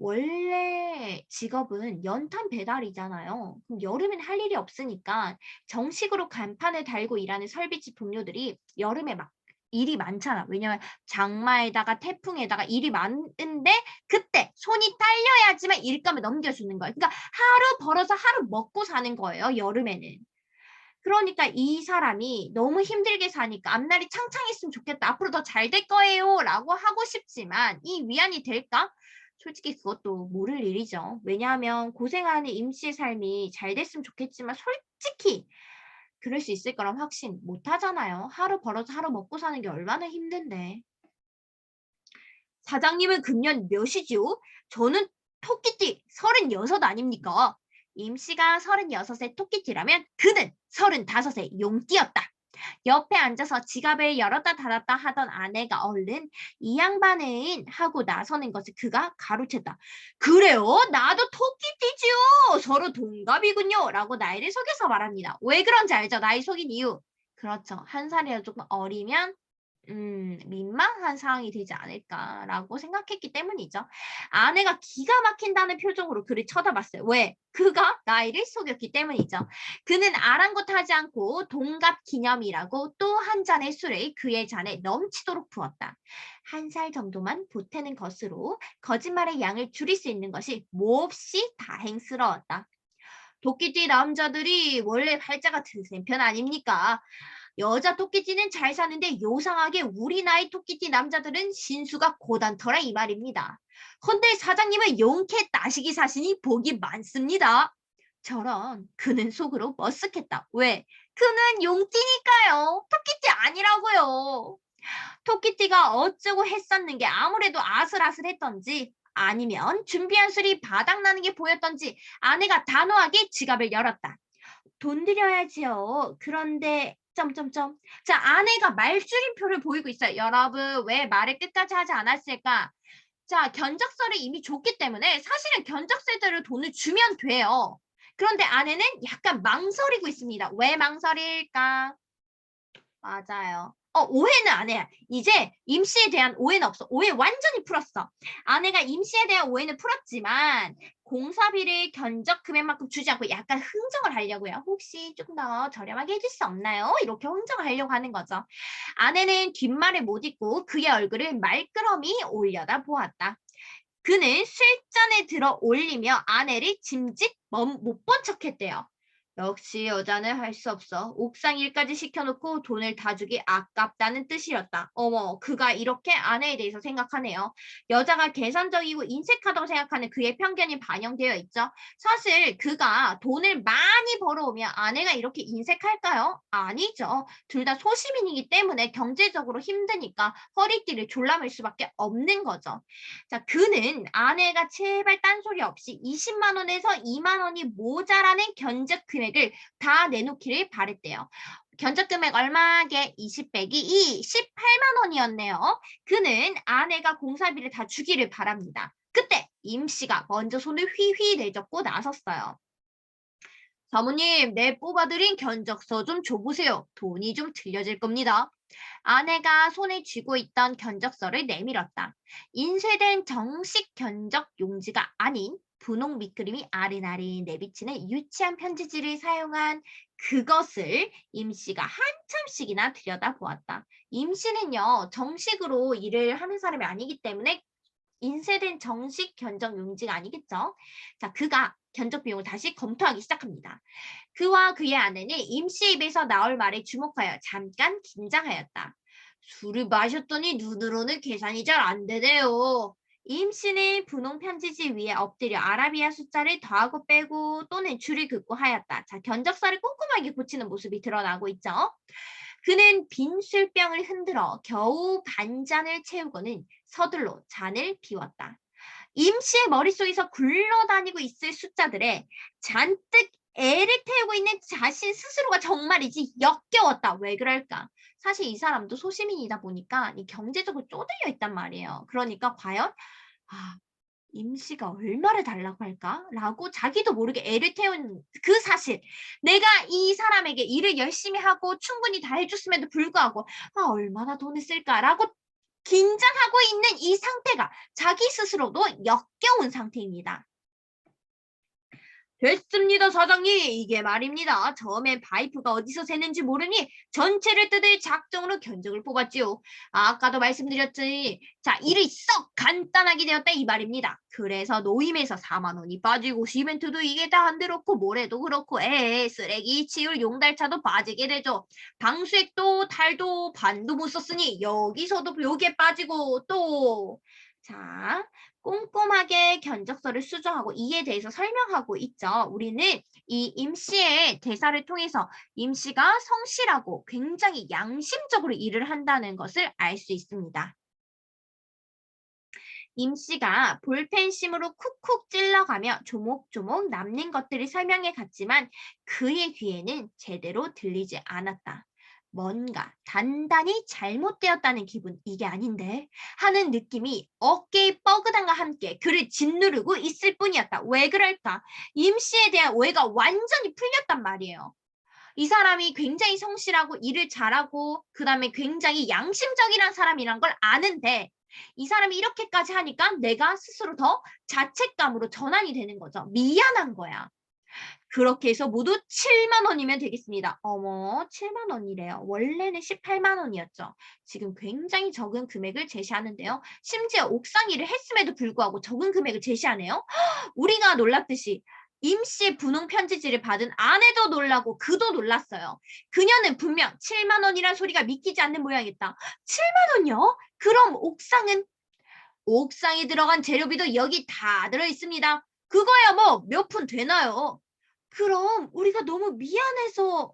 원래 직업은 연탄 배달이잖아요. 그럼 여름엔 할 일이 없으니까 정식으로 간판을 달고 일하는 설비집 동료들이 여름에 막 일이 많잖아. 왜냐면 장마에다가 태풍에다가 일이 많은데 그때 손이 딸려야지만 일감을 넘겨주는 거예요. 그러니까 하루 벌어서 하루 먹고 사는 거예요. 여름에는. 그러니까 이 사람이 너무 힘들게 사니까 앞날이 창창했으면 좋겠다. 앞으로 더 잘 될 거예요. 라고 하고 싶지만 이 위안이 될까? 솔직히 그것도 모를 일이죠. 왜냐하면 고생하는 임씨의 삶이 잘 됐으면 좋겠지만 솔직히 그럴 수 있을 거란 확신 못 하잖아요. 하루 벌어서 하루 먹고 사는 게 얼마나 힘든데. 사장님은 금년 몇이죠? 저는 토끼띠 36 아닙니까? 임씨가 36의 토끼띠라면 그는 35의 용띠였다. 옆에 앉아서 지갑을 열었다 닫았다 하던 아내가 얼른 이 양반은 하고 나서는 것을 그가 가로챘다. 그래요? 나도 토끼띠지요. 서로 동갑이군요. 라고 나이를 속여서 말합니다. 왜 그런지 알죠? 나이 속인 이유. 그렇죠. 한 살이라도 조금 어리면 민망한 상황이 되지 않을까라고 생각했기 때문이죠. 아내가 기가 막힌다는 표정으로 그를 쳐다봤어요. 왜? 그가 나이를 속였기 때문이죠. 그는 아랑곳하지 않고 동갑 기념이라고 또 한 잔의 술을 그의 잔에 넘치도록 부었다. 한 살 정도만 보태는 것으로 거짓말의 양을 줄일 수 있는 것이 몹시 다행스러웠다. 도끼띠 남자들이 원래 팔자가 드센 편 아닙니까? 여자 토끼띠는 잘 사는데 요상하게 우리 나이 토끼띠 남자들은 신수가 고단터라 이 말입니다. 헌데 사장님은 용케 따시기 사시니 복이 많습니다. 저런 그는 속으로 머쓱했다. 왜? 그는 용띠니까요. 토끼띠 아니라고요. 토끼띠가 어쩌고 했었는 게 아무래도 아슬아슬했던지 아니면 준비한 술이 바닥나는 게 보였던지 아내가 단호하게 지갑을 열었다. 돈 드려야지요. 그런데 점점점. 자, 아내가 말줄임표를 보이고 있어요. 여러분, 왜 말을 끝까지 하지 않았을까? 자, 견적서를 이미 줬기 때문에 사실은 견적세대로 돈을 주면 돼요. 그런데 아내는 약간 망설이고 있습니다. 왜 망설일까? 맞아요. 오해는 안 해요. 이제 임씨에 대한 오해는 없어. 오해 완전히 풀었어. 아내가 임씨에 대한 오해는 풀었지만 공사비를 견적 금액만큼 주지 않고 약간 흥정을 하려고요. 혹시 조금 더 저렴하게 해줄 수 없나요? 이렇게 흥정을 하려고 하는 거죠. 아내는 뒷말을 못 잇고 그의 얼굴을 말끄러미 올려다 보았다. 그는 술잔에 들어 올리며 아내를 짐짓 못 본 척했대요. 역시 여자는 할 수 없어. 옥상 일까지 시켜놓고 돈을 다 주기 아깝다는 뜻이었다. 어머, 그가 이렇게 아내에 대해서 생각하네요. 여자가 계산적이고 인색하다고 생각하는 그의 편견이 반영되어 있죠. 사실 그가 돈을 많이 벌어오면 아내가 이렇게 인색할까요? 아니죠. 둘 다 소시민이기 때문에 경제적으로 힘드니까 허리띠를 졸라맬 수밖에 없는 거죠. 자, 그는 아내가 제발 딴소리 없이 20만 원에서 2만 원이 모자라는 견적 금액을 다 내놓기를 바랬대요. 견적 금액 얼마게? 20 빼기 2, 18만 원이었네요. 그는 아내가 공사비를 다 주기를 바랍니다. 그때 임씨가 먼저 손을 휘휘 내젓고 나섰어요. 사모님, 내 뽑아드린 견적서 좀 줘보세요. 돈이 좀 틀려질 겁니다. 아내가 손에 쥐고 있던 견적서를 내밀었다. 인쇄된 정식 견적 용지가 아닌 분홍 밑그림이 아른아른 내비치는 유치한 편지지를 사용한 그것을 임씨가 한참씩이나 들여다보았다. 임씨는요, 정식으로 일을 하는 사람이 아니기 때문에 인쇄된 정식 견적 용지가 아니겠죠. 자, 그가 견적 비용을 다시 검토하기 시작합니다. 그와 그의 아내는 임씨 입에서 나올 말에 주목하여 잠깐 긴장하였다. 술을 마셨더니 눈으로는 계산이 잘 안 되네요. 임씨는 분홍 편지지 위에 엎드려 아라비아 숫자를 더하고 빼고 또는 줄을 긋고 하였다. 자, 견적서를 꼼꼼하게 고치는 모습이 드러나고 있죠. 그는 빈 술병을 흔들어 겨우 반잔을 채우고는 서둘러 잔을 비웠다. 임씨의 머릿속에서 굴러다니고 있을 숫자들에 잔뜩 애를 태우고 있는 자신 스스로가 정말이지 역겨웠다. 왜 그럴까? 사실 이 사람도 소시민이다 보니까 이 경제적으로 쪼들려 있단 말이에요. 그러니까 과연 임씨가 얼마를 달라고 할까? 라고 자기도 모르게 애를 태운 그 사실. 내가 이 사람에게 일을 열심히 하고 충분히 다 해줬음에도 불구하고 얼마나 돈을 쓸까라고 긴장하고 있는 이 상태가 자기 스스로도 역겨운 상태입니다. 됐습니다, 사장님. 이게 말입니다. 처음엔 파이프가 어디서 새는지 모르니 전체를 뜯을 작정으로 견적을 뽑았지요. 아까도 말씀드렸지. 자, 일이 썩 간단하게 되었다 이 말입니다. 그래서 노임에서 4만 원이 빠지고 시멘트도 이게 다 안 들었고 모래도 그렇고 쓰레기 치울 용달차도 빠지게 되죠. 방수액도 탈도 반도 못 썼으니 여기서도 요게 빠지고 또 자, 꼼꼼하게 견적서를 수정하고 이에 대해서 설명하고 있죠. 우리는 이 임씨의 대사를 통해서 임씨가 성실하고 굉장히 양심적으로 일을 한다는 것을 알 수 있습니다. 임씨가 볼펜심으로 쿡쿡 찔러가며 조목조목 남는 것들을 설명해 갔지만 그의 귀에는 제대로 들리지 않았다. 뭔가 단단히 잘못되었다는 기분, 이게 아닌데 하는 느낌이 어깨의 뻐근함과 함께 그를 짓누르고 있을 뿐이었다. 왜 그럴까? 임씨에 대한 오해가 완전히 풀렸단 말이에요. 이 사람이 굉장히 성실하고 일을 잘하고 그 다음에 굉장히 양심적이란 사람이란 걸 아는데 이 사람이 이렇게까지 하니까 내가 스스로 더 자책감으로 전환이 되는 거죠. 미안한 거야. 그렇게 해서 모두 7만 원이면 되겠습니다. 어머, 7만 원이래요. 원래는 18만 원이었죠. 지금 굉장히 적은 금액을 제시하는데요. 심지어 옥상 일을 했음에도 불구하고 적은 금액을 제시하네요. 우리가 놀랐듯이 임씨의 분홍 편지지를 받은 아내도 놀라고 그도 놀랐어요. 그녀는 분명 7만 원이란 소리가 믿기지 않는 모양이었다. 7만 원요? 그럼 옥상에 들어간 재료비도 여기 다 들어있습니다. 그거야 뭐 몇 푼 되나요? 그럼 우리가 너무 미안해서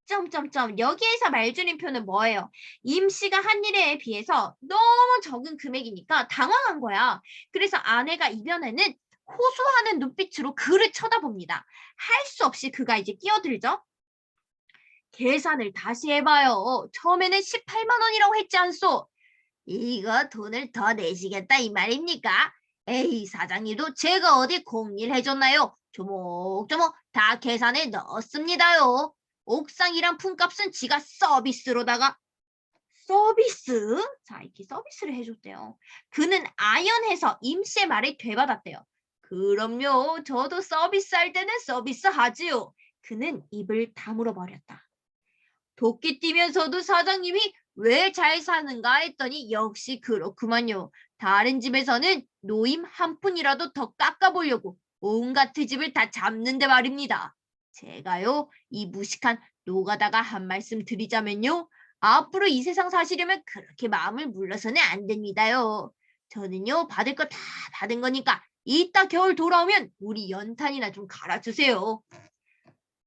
점점점 여기에서 말줄임표는 뭐예요? 임씨가 한 일에 비해서 너무 적은 금액이니까 당황한 거야. 그래서 아내가 이변에는 호소하는 눈빛으로 그를 쳐다봅니다. 할 수 없이 그가 이제 끼어들죠. 계산을 다시 해봐요. 처음에는 18만 원이라고 했지 않소? 이거 돈을 더 내시겠다 이 말입니까? 에이, 사장님도 제가 어디 공일 해줬나요? 조목조목 다 계산해 넣었습니다요. 옥상이랑 품값은 지가 서비스로다가 서비스? 자, 이렇게 서비스를 해줬대요. 그는 아연해서 임씨의 말에 되받았대요. 그럼요. 저도 서비스할 때는 서비스하지요. 그는 입을 다물어 버렸다. 도끼 뛰면서도 사장님이 왜 잘 사는가 했더니 역시 그렇구만요. 다른 집에서는 노임 한 푼이라도 더 깎아보려고 온갖 트집을 다 잡는데 말입니다. 제가요, 이 무식한 노가다가 한 말씀 드리자면요. 앞으로 이 세상 사시려면 그렇게 마음을 물러서는 안 됩니다요. 저는요, 받을 거 다 받은 거니까 이따 겨울 돌아오면 우리 연탄이나 좀 갈아주세요.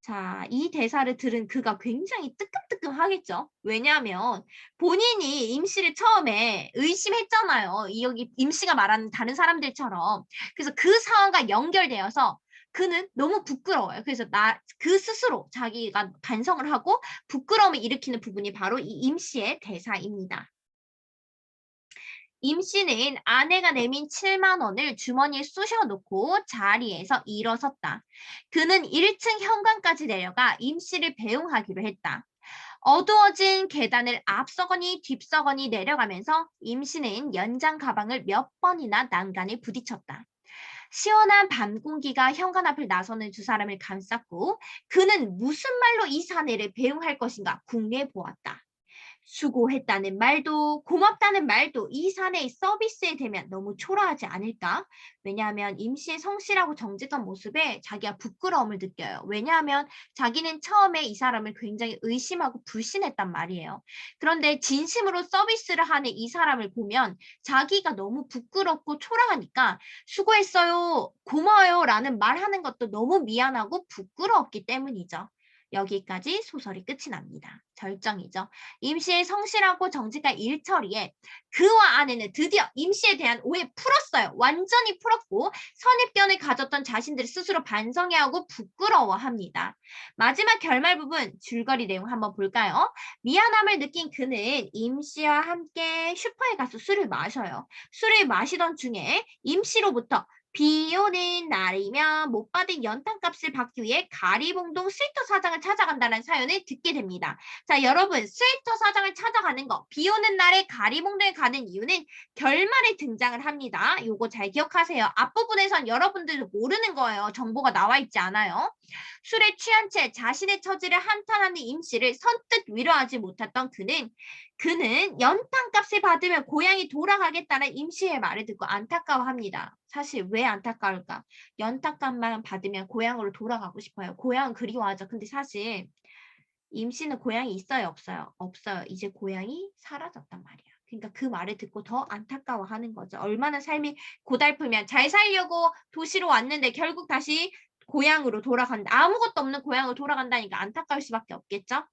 자, 이 대사를 들은 그가 굉장히 뜨끔뜨끔하겠죠. 왜냐하면 본인이 임씨를 처음에 의심했잖아요. 여기 임씨가 말하는 다른 사람들처럼. 그래서 그 상황과 연결되어서 그는 너무 부끄러워요. 그래서 그 스스로 자기가 반성을 하고 부끄러움을 일으키는 부분이 바로 이 임씨의 대사입니다. 임 씨는 아내가 내민 7만 원을 주머니에 쑤셔 놓고 자리에서 일어섰다. 그는 1층 현관까지 내려가 임 씨를 배웅하기로 했다. 어두워진 계단을 앞서거니 뒤서거니 내려가면서 임 씨는 연장 가방을 몇 번이나 난간에 부딪혔다. 시원한 밤 공기가 현관 앞을 나서는 두 사람을 감쌌고 그는 무슨 말로 이 사내를 배웅할 것인가 궁리해 보았다. 수고했다는 말도 고맙다는 말도 이 사내의 서비스에 대면 너무 초라하지 않을까? 왜냐하면 임시의 성실하고 정직한 모습에 자기가 부끄러움을 느껴요. 왜냐하면 자기는 처음에 이 사람을 굉장히 의심하고 불신했단 말이에요. 그런데 진심으로 서비스를 하는 이 사람을 보면 자기가 너무 부끄럽고 초라하니까 수고했어요, 고마워요 라는 말하는 것도 너무 미안하고 부끄러웠기 때문이죠. 여기까지 소설이 끝이 납니다. 절정이죠. 임씨의 성실하고 정직한 일처리에 그와 아내는 드디어 임씨에 대한 오해 풀었어요. 완전히 풀었고 선입견을 가졌던 자신들을 스스로 반성해야 하고 부끄러워합니다. 마지막 결말 부분 줄거리 내용 한번 볼까요? 미안함을 느낀 그는 임씨와 함께 슈퍼에 가서 술을 마셔요. 술을 마시던 중에 임씨로부터 비 오는 날이면 못 받은 연탄값을 받기 위해 가리봉동 스웨터 사장을 찾아간다는 사연을 듣게 됩니다. 자, 여러분, 스웨터 사장을 찾아가는 거, 비 오는 날에 가리봉동에 가는 이유는 결말에 등장을 합니다. 요거 잘 기억하세요. 앞부분에선 여러분들도 모르는 거예요. 정보가 나와 있지 않아요. 술에 취한 채 자신의 처지를 한탄하는 임씨를 선뜻 위로하지 못했던 그는 연탄값을 받으면 고향이 돌아가겠다는 임씨의 말을 듣고 안타까워합니다. 사실 왜 안타까울까? 연탄값만 받으면 고향으로 돌아가고 싶어요. 고향 그리워하죠. 근데 사실 임씨는 고향이 있어요, 없어요? 없어요. 이제 고향이 사라졌단 말이야. 그러니까 그 말을 듣고 더 안타까워하는 거죠. 얼마나 삶이 고달프면 잘 살려고 도시로 왔는데 결국 다시 고향으로 돌아간다. 아무것도 없는 고향으로 돌아간다니까 안타까울 수밖에 없겠죠?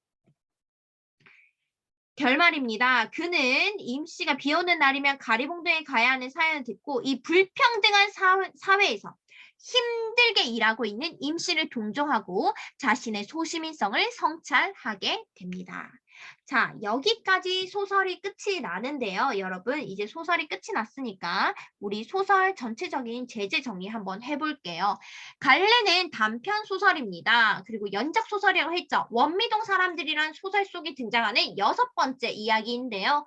결말입니다. 그는 임씨가 비 오는 날이면 가리봉동에 가야 하는 사연을 듣고 이 불평등한 사회에서 힘들게 일하고 있는 임씨를 동정하고 자신의 소시민성을 성찰하게 됩니다. 자, 여기까지 소설이 끝이 나는데요. 여러분, 이제 소설이 끝이 났으니까 우리 소설 전체적인 제재 정리 한번 해볼게요. 갈래는 단편 소설입니다. 그리고 연작 소설이라고 했죠. 원미동 사람들이란 소설 속에 등장하는 6번째 이야기인데요.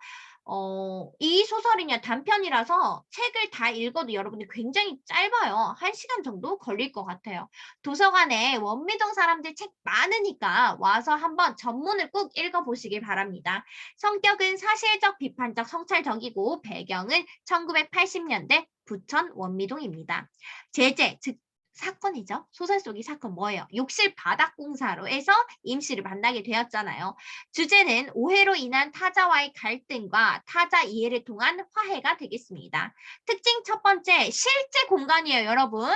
이 소설이냐 단편이라서 책을 다 읽어도 여러분들 굉장히 짧아요. 1시간 정도 걸릴 것 같아요. 도서관에 원미동 사람들 책 많으니까 와서 한번 전문을 꼭 읽어보시길 바랍니다. 성격은 사실적, 비판적, 성찰적이고 배경은 1980년대 부천 원미동입니다. 제재, 즉 사건이죠. 소설 속의 사건 뭐예요? 욕실 바닥 공사로 해서 임씨를 만나게 되었잖아요. 주제는 오해로 인한 타자와의 갈등과 타자 이해를 통한 화해가 되겠습니다. 특징 첫 번째, 실제 공간이에요, 여러분.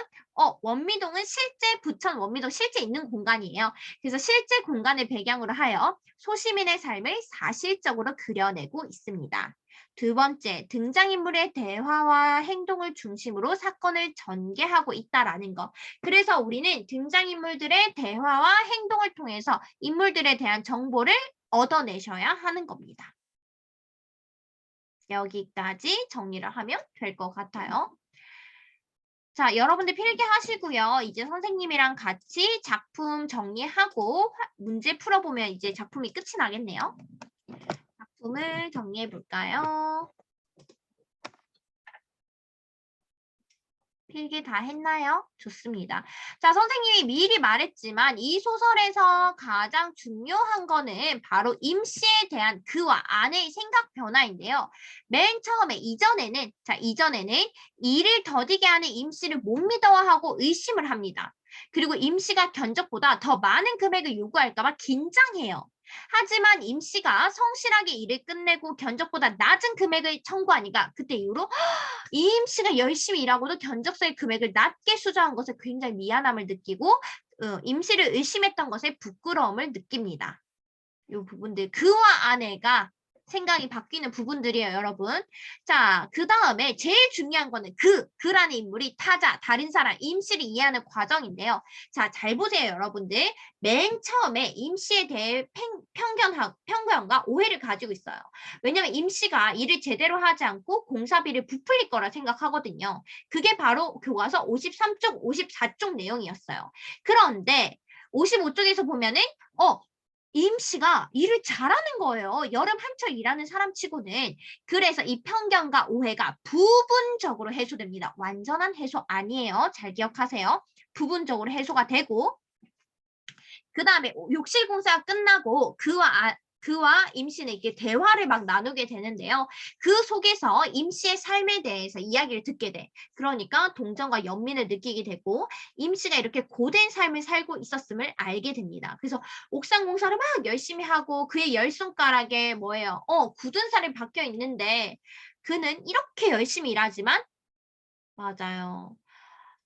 원미동은 실제 부천 원미동 실제 있는 공간이에요. 그래서 실제 공간을 배경으로 하여 소시민의 삶을 사실적으로 그려내고 있습니다. 두 번째, 등장인물의 대화와 행동을 중심으로 사건을 전개하고 있다라는 거. 그래서 우리는 등장인물들의 대화와 행동을 통해서 인물들에 대한 정보를 얻어내셔야 하는 겁니다. 여기까지 정리를 하면 될 것 같아요. 자, 여러분들 필기하시고요. 이제 선생님이랑 같이 작품 정리하고 문제 풀어보면 이제 작품이 끝이 나겠네요. 작품을 정리해 볼까요? 필기 다 했나요? 좋습니다. 자, 선생님이 미리 말했지만 이 소설에서 가장 중요한 거는 바로 임씨에 대한 그와 아내의 생각 변화인데요. 맨 처음에 이전에는 일을 더디게 하는 임씨를 못 믿어하고 의심을 합니다. 그리고 임씨가 견적보다 더 많은 금액을 요구할까 봐 긴장해요. 하지만 임씨가 성실하게 일을 끝내고 견적보다 낮은 금액을 청구하니까 그때 이후로 이임 씨가 열심히 일하고도 견적서의 금액을 낮게 수정한 것에 굉장히 미안함을 느끼고 임 씨를 의심했던 것에 부끄러움을 느낍니다. 이 부분들 그와 아내가 생각이 바뀌는 부분들이에요, 여러분. 자, 그 다음에 제일 중요한 거는 그라는 인물이 타자, 다른 사람, 임 씨를 이해하는 과정인데요. 자, 잘 보세요, 여러분들. 맨 처음에 임 씨에 대해 편견과 오해를 가지고 있어요. 왜냐면 임 씨가 일을 제대로 하지 않고 공사비를 부풀릴 거라 생각하거든요. 그게 바로 교과서 53쪽, 54쪽 내용이었어요. 그런데 55쪽에서 보면은 임 씨가 일을 잘하는 거예요. 여름 한철 일하는 사람 치고는. 그래서 이 편견과 오해가 부분적으로 해소됩니다. 완전한 해소 아니에요. 잘 기억하세요. 부분적으로 해소가 되고 그 다음에 욕실 공사가 끝나고 그와 임 씨는 이렇게 대화를 막 나누게 되는데요. 그 속에서 임 씨의 삶에 대해서 이야기를 듣게 돼. 그러니까 동정과 연민을 느끼게 되고 임 씨가 이렇게 고된 삶을 살고 있었음을 알게 됩니다. 그래서 옥상 공사를 막 열심히 하고 그의 열 손가락에 뭐예요? 굳은 살이 박혀 있는데 그는 이렇게 열심히 일하지만 맞아요.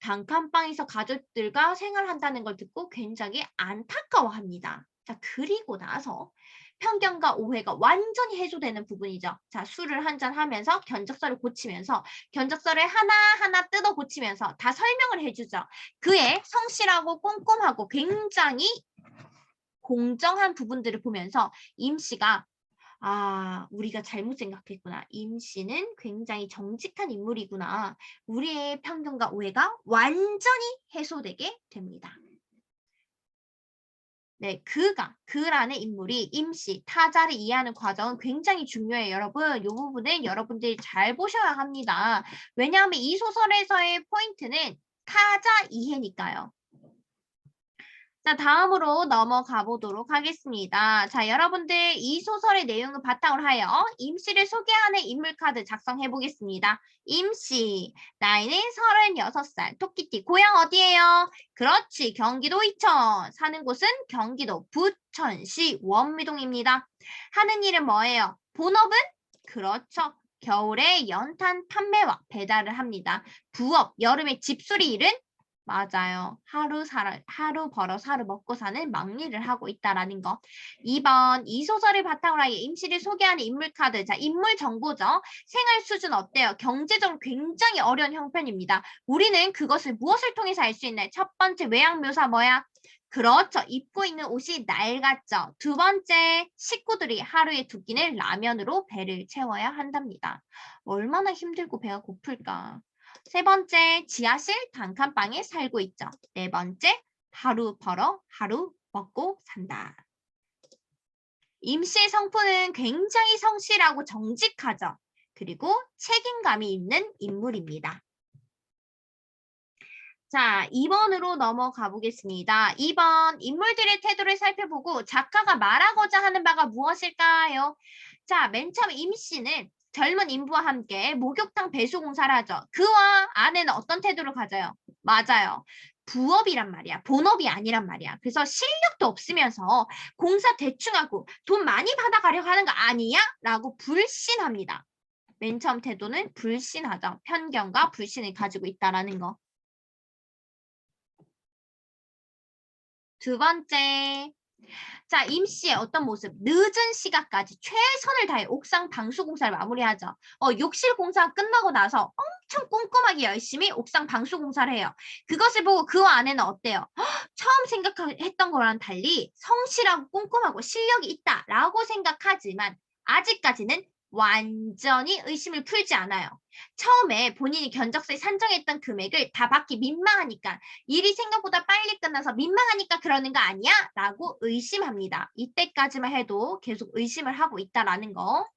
단칸방에서 가족들과 생활한다는 걸 듣고 굉장히 안타까워합니다. 자, 그리고 나서 편견과 오해가 완전히 해소되는 부분이죠. 자, 술을 한잔 하면서 견적서를 고치면서 견적서를 하나하나 뜯어 고치면서 다 설명을 해주죠. 그의 성실하고 꼼꼼하고 굉장히 공정한 부분들을 보면서 임 씨가 우리가 잘못 생각했구나. 임 씨는 굉장히 정직한 인물이구나. 우리의 편견과 오해가 완전히 해소되게 됩니다. 네, 그라는 인물이 임씨, 타자를 이해하는 과정은 굉장히 중요해요, 여러분. 이 부분은 여러분들이 잘 보셔야 합니다. 왜냐하면 이 소설에서의 포인트는 타자 이해니까요. 자, 다음으로 넘어가 보도록 하겠습니다. 자, 여러분들 이 소설의 내용을 바탕으로 하여 임씨를 소개하는 인물 카드 작성해 보겠습니다. 임씨, 나이는 36살, 토끼띠, 고향 어디예요? 그렇지, 경기도 이천, 사는 곳은 경기도 부천시 원미동입니다. 하는 일은 뭐예요? 본업은? 그렇죠. 겨울에 연탄 판매와 배달을 합니다. 부업, 여름에 집수리 일은? 맞아요. 하루 벌어서 하루 먹고 사는 막일을 하고 있다라는 거. 2번, 이 소설을 바탕으로 하여 임시를 소개하는 인물 카드. 자, 인물 정보죠. 생활 수준 어때요? 경제적으로 굉장히 어려운 형편입니다. 우리는 그것을 무엇을 통해서 알 수 있나요? 첫 번째, 외양 묘사 뭐야? 그렇죠. 입고 있는 옷이 낡았죠. 두 번째, 식구들이 하루에 두 끼는 라면으로 배를 채워야 한답니다. 얼마나 힘들고 배가 고플까? 세 번째, 지하실 단칸방에 살고 있죠. 네 번째, 하루 벌어 하루 먹고 산다. 임씨의 성품은 굉장히 성실하고 정직하죠. 그리고 책임감이 있는 인물입니다. 자, 2번으로 넘어가 보겠습니다. 2번, 인물들의 태도를 살펴보고 작가가 말하고자 하는 바가 무엇일까요? 자, 맨 처음 임씨는 젊은 인부와 함께 목욕탕 배수 공사를 하죠. 그와 아내는 어떤 태도를 가져요? 맞아요. 부업이란 말이야. 본업이 아니란 말이야. 그래서 실력도 없으면서 공사 대충 하고 돈 많이 받아가려고 하는 거 아니야? 라고 불신합니다. 맨 처음 태도는 불신하죠. 편견과 불신을 가지고 있다라는 거. 두 번째. 자, 임씨의 어떤 모습? 늦은 시간까지 최선을 다해 옥상 방수 공사를 마무리하죠. 욕실 공사가 끝나고 나서 엄청 꼼꼼하게 열심히 옥상 방수 공사를 해요. 그것을 보고 그와 아내는 어때요? 처음 생각했던 거랑 달리 성실하고 꼼꼼하고 실력이 있다라고 생각하지만 아직까지는 완전히 의심을 풀지 않아요. 처음에 본인이 견적서에 산정했던 금액을 다 받기 민망하니까 일이 생각보다 빨리 끝나서 민망하니까 그러는 거 아니야? 라고 의심합니다. 이때까지만 해도 계속 의심을 하고 있다라는 거.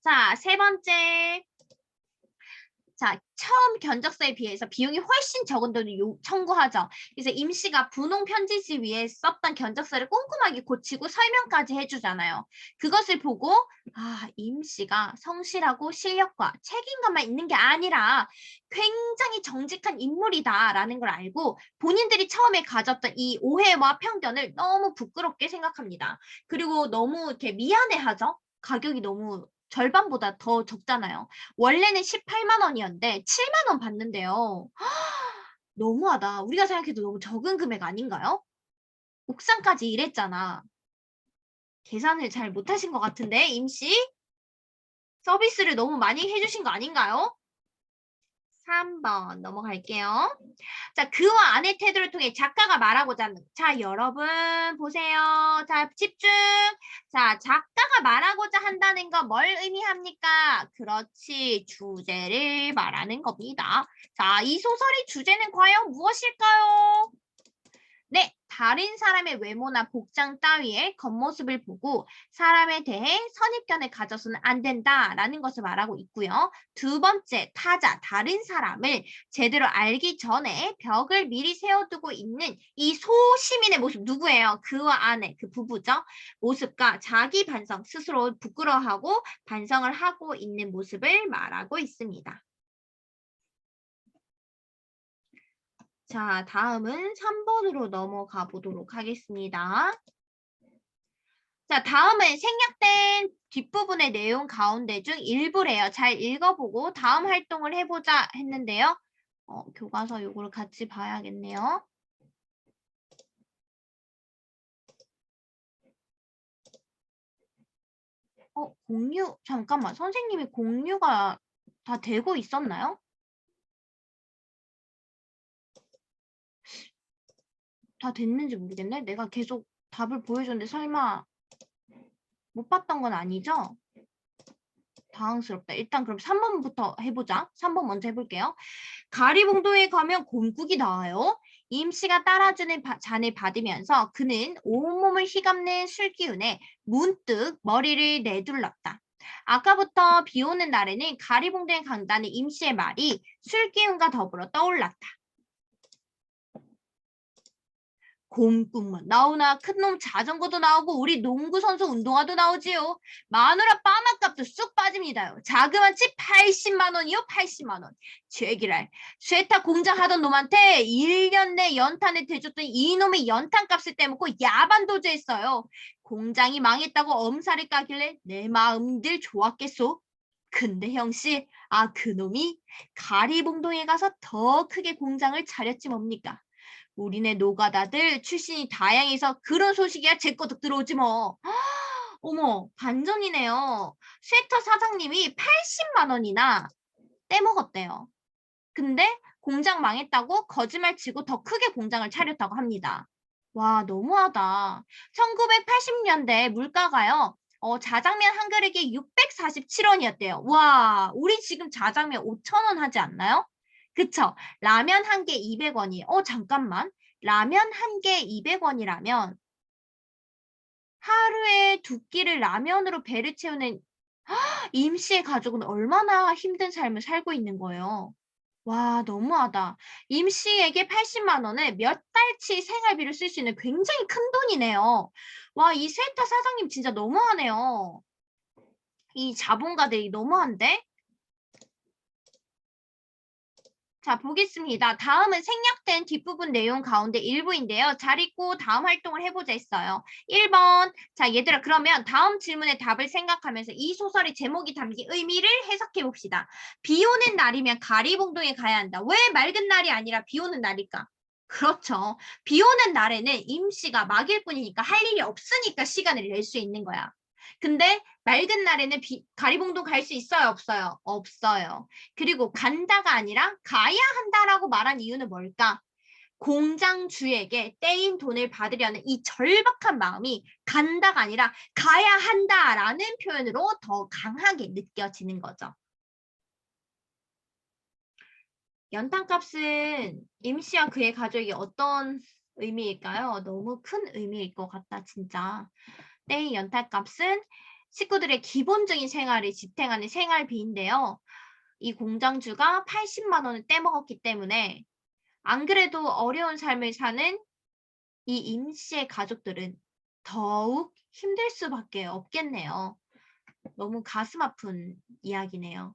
자, 세 번째. 자, 처음 견적서에 비해서 비용이 훨씬 적은 돈을 청구하죠. 그래서 임 씨가 분홍 편지지 위에 썼던 견적서를 꼼꼼하게 고치고 설명까지 해주잖아요. 그것을 보고 임 씨가 성실하고 실력과 책임감만 있는 게 아니라 굉장히 정직한 인물이다라는 걸 알고 본인들이 처음에 가졌던 이 오해와 편견을 너무 부끄럽게 생각합니다. 그리고 너무 이렇게 미안해하죠. 가격이 너무 절반보다 더 적잖아요. 원래는 18만 원이었는데 7만 원 받는데요. 너무하다. 우리가 생각해도 너무 적은 금액 아닌가요? 옥상까지 일했잖아. 계산을 잘 못하신 것 같은데, 임씨? 서비스를 너무 많이 해주신 거 아닌가요? 3번 넘어갈게요. 자, 그와 아내 태도를 통해 작가가 말하고자 하는, 자, 여러분 보세요. 자, 집중. 자, 작가가 말하고자 한다는 거 뭘 의미합니까? 그렇지, 주제를 말하는 겁니다. 자, 이 소설의 주제는 과연 무엇일까요? 네, 다른 사람의 외모나 복장 따위의 겉모습을 보고 사람에 대해 선입견을 가져서는 안 된다라는 것을 말하고 있고요. 두 번째, 타자, 다른 사람을 제대로 알기 전에 벽을 미리 세워두고 있는 이 소시민의 모습 누구예요? 그와 아내, 그 부부죠. 모습과 자기 반성, 스스로 부끄러워하고 반성을 하고 있는 모습을 말하고 있습니다. 자, 다음은 3번으로 넘어가 보도록 하겠습니다. 자, 다음은 생략된 뒷부분의 내용 가운데 중 일부래요. 잘 읽어보고 다음 활동을 해보자 했는데요. 교과서 요거를 같이 봐야겠네요. 공유, 잠깐만. 선생님이 공유가 다 되고 있었나요? 다 됐는지 모르겠네. 내가 계속 답을 보여줬는데 설마 못 봤던 건 아니죠? 당황스럽다. 일단 그럼 3번부터 해보자. 3번 먼저 해볼게요. 가리봉도에 가면 곰국이 나와요. 임 씨가 따라주는 잔을 받으면서 그는 온몸을 휘감는 술기운에 문득 머리를 내둘렀다. 아까부터 비 오는 날에는 가리봉도에 간다는 임 씨의 말이 술기운과 더불어 떠올랐다. 곰국만 나오나 큰놈 자전거도 나오고 우리 농구선수 운동화도 나오지요. 마누라 빠마값도 쑥 빠집니다요. 자그만치 80만 원이요. 80만 원. 죄기랄. 쇠타 공장 하던 놈한테 1년 내 연탄을 대줬던 이놈의 연탄값을 떼먹고 야반도주했어요. 공장이 망했다고 엄살을 까길래 내 마음들 좋았겠소. 근데 형씨, 그놈이 가리봉동에 가서 더 크게 공장을 차렸지 뭡니까? 우리네 노가다들 출신이 다양해서 그런 소식이야 제꺼도 들어오지 뭐. 어머, 반전이네요. 쉐터 사장님이 80만 원이나 떼먹었대요. 근데 공장 망했다고 거짓말 치고 더 크게 공장을 차렸다고 합니다. 와, 너무하다. 1980년대 물가가요. 자장면 한 그릇에 647원이었대요. 와, 우리 지금 자장면 5,000원 하지 않나요? 그쵸? 라면 한 개 200원이에요. 잠깐만. 라면 한 개 200원이라면 하루에 두 끼를 라면으로 배를 채우는 임 씨의 가족은 얼마나 힘든 삶을 살고 있는 거예요. 와, 너무하다. 임 씨에게 80만 원을 몇 달치 생활비를 쓸 수 있는 굉장히 큰 돈이네요. 와, 이 스웨터 사장님 진짜 너무하네요. 이 자본가들이 너무한데? 자, 보겠습니다. 다음은 생략된 뒷부분 내용 가운데 일부인데요. 잘 읽고 다음 활동을 해보자 했어요. 1번. 자, 얘들아, 그러면 다음 질문의 답을 생각하면서 이 소설의 제목이 담긴 의미를 해석해 봅시다. 비 오는 날이면 가리봉동에 가야 한다. 왜 맑은 날이 아니라 비 오는 날일까? 그렇죠. 비 오는 날에는 임 씨가 막일뿐이니까 할 일이 없으니까 시간을 낼 수 있는 거야. 근데 맑은 날에는 가리봉동 갈 수 있어요, 없어요? 없어요. 그리고 간다가 아니라 가야 한다라고 말한 이유는 뭘까? 공장주에게 떼인 돈을 받으려는 이 절박한 마음이 간다가 아니라 가야 한다라는 표현으로 더 강하게 느껴지는 거죠. 연탄값은 임씨와 그의 가족이 어떤 의미일까요? 너무 큰 의미일 것 같다, 진짜. 떼인 연탄값은 식구들의 기본적인 생활을 지탱하는 생활비인데요. 이 공장주가 80만 원을 떼먹었기 때문에 안 그래도 어려운 삶을 사는 이 임씨의 가족들은 더욱 힘들 수밖에 없겠네요. 너무 가슴 아픈 이야기네요.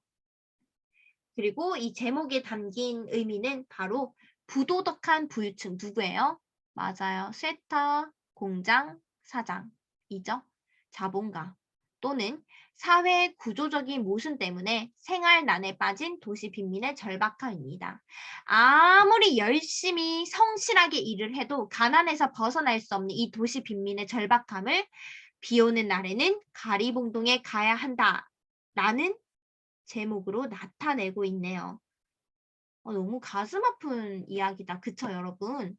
그리고 이 제목에 담긴 의미는 바로 부도덕한 부유층 누구예요? 맞아요. 쇠터 공장 사장이죠. 자본가 또는 사회의 구조적인 모순 때문에 생활난에 빠진 도시 빈민의 절박함입니다. 아무리 열심히 성실하게 일을 해도 가난에서 벗어날 수 없는 이 도시 빈민의 절박함을 비 오는 날에는 가리봉동에 가야 한다라는 제목으로 나타내고 있네요. 너무 가슴 아픈 이야기다. 그쵸, 여러분?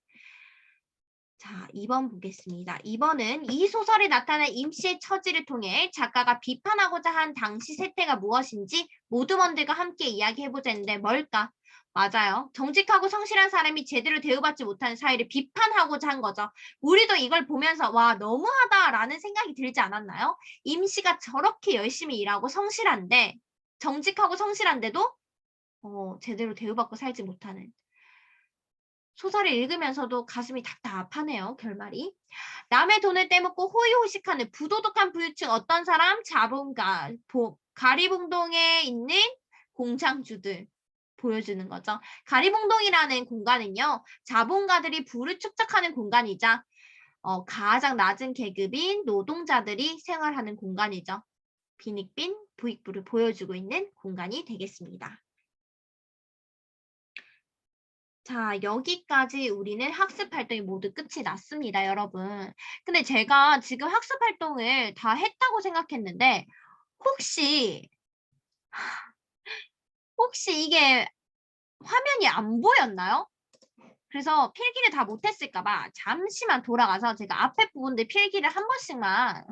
자, 2번 보겠습니다. 2번은 이 소설에 나타난 임씨의 처지를 통해 작가가 비판하고자 한 당시 세태가 무엇인지 모두먼들과 함께 이야기해보자 했는데 뭘까? 맞아요. 정직하고 성실한 사람이 제대로 대우받지 못하는 사회를 비판하고자 한 거죠. 우리도 이걸 보면서 와, 너무하다라는 생각이 들지 않았나요? 임씨가 저렇게 열심히 일하고 성실한데 정직하고 성실한데도 제대로 대우받고 살지 못하는 소설을 읽으면서도 가슴이 답답하네요. 결말이. 남의 돈을 떼먹고 호의호식하는 부도덕한 부유층 어떤 사람? 자본가. 가리봉동에 있는 공장주들 보여주는 거죠. 가리봉동이라는 공간은요. 자본가들이 부를 축적하는 공간이자 가장 낮은 계급인 노동자들이 생활하는 공간이죠. 빈익빈 부익부를 보여주고 있는 공간이 되겠습니다. 자, 여기까지 우리는 학습 활동이 모두 끝이 났습니다, 여러분. 근데 제가 지금 학습 활동을 다 했다고 생각했는데 혹시 이게 화면이 안 보였나요? 그래서 필기를 다 못했을까 봐 잠시만 돌아가서 제가 앞에 부분들 필기를 한 번씩만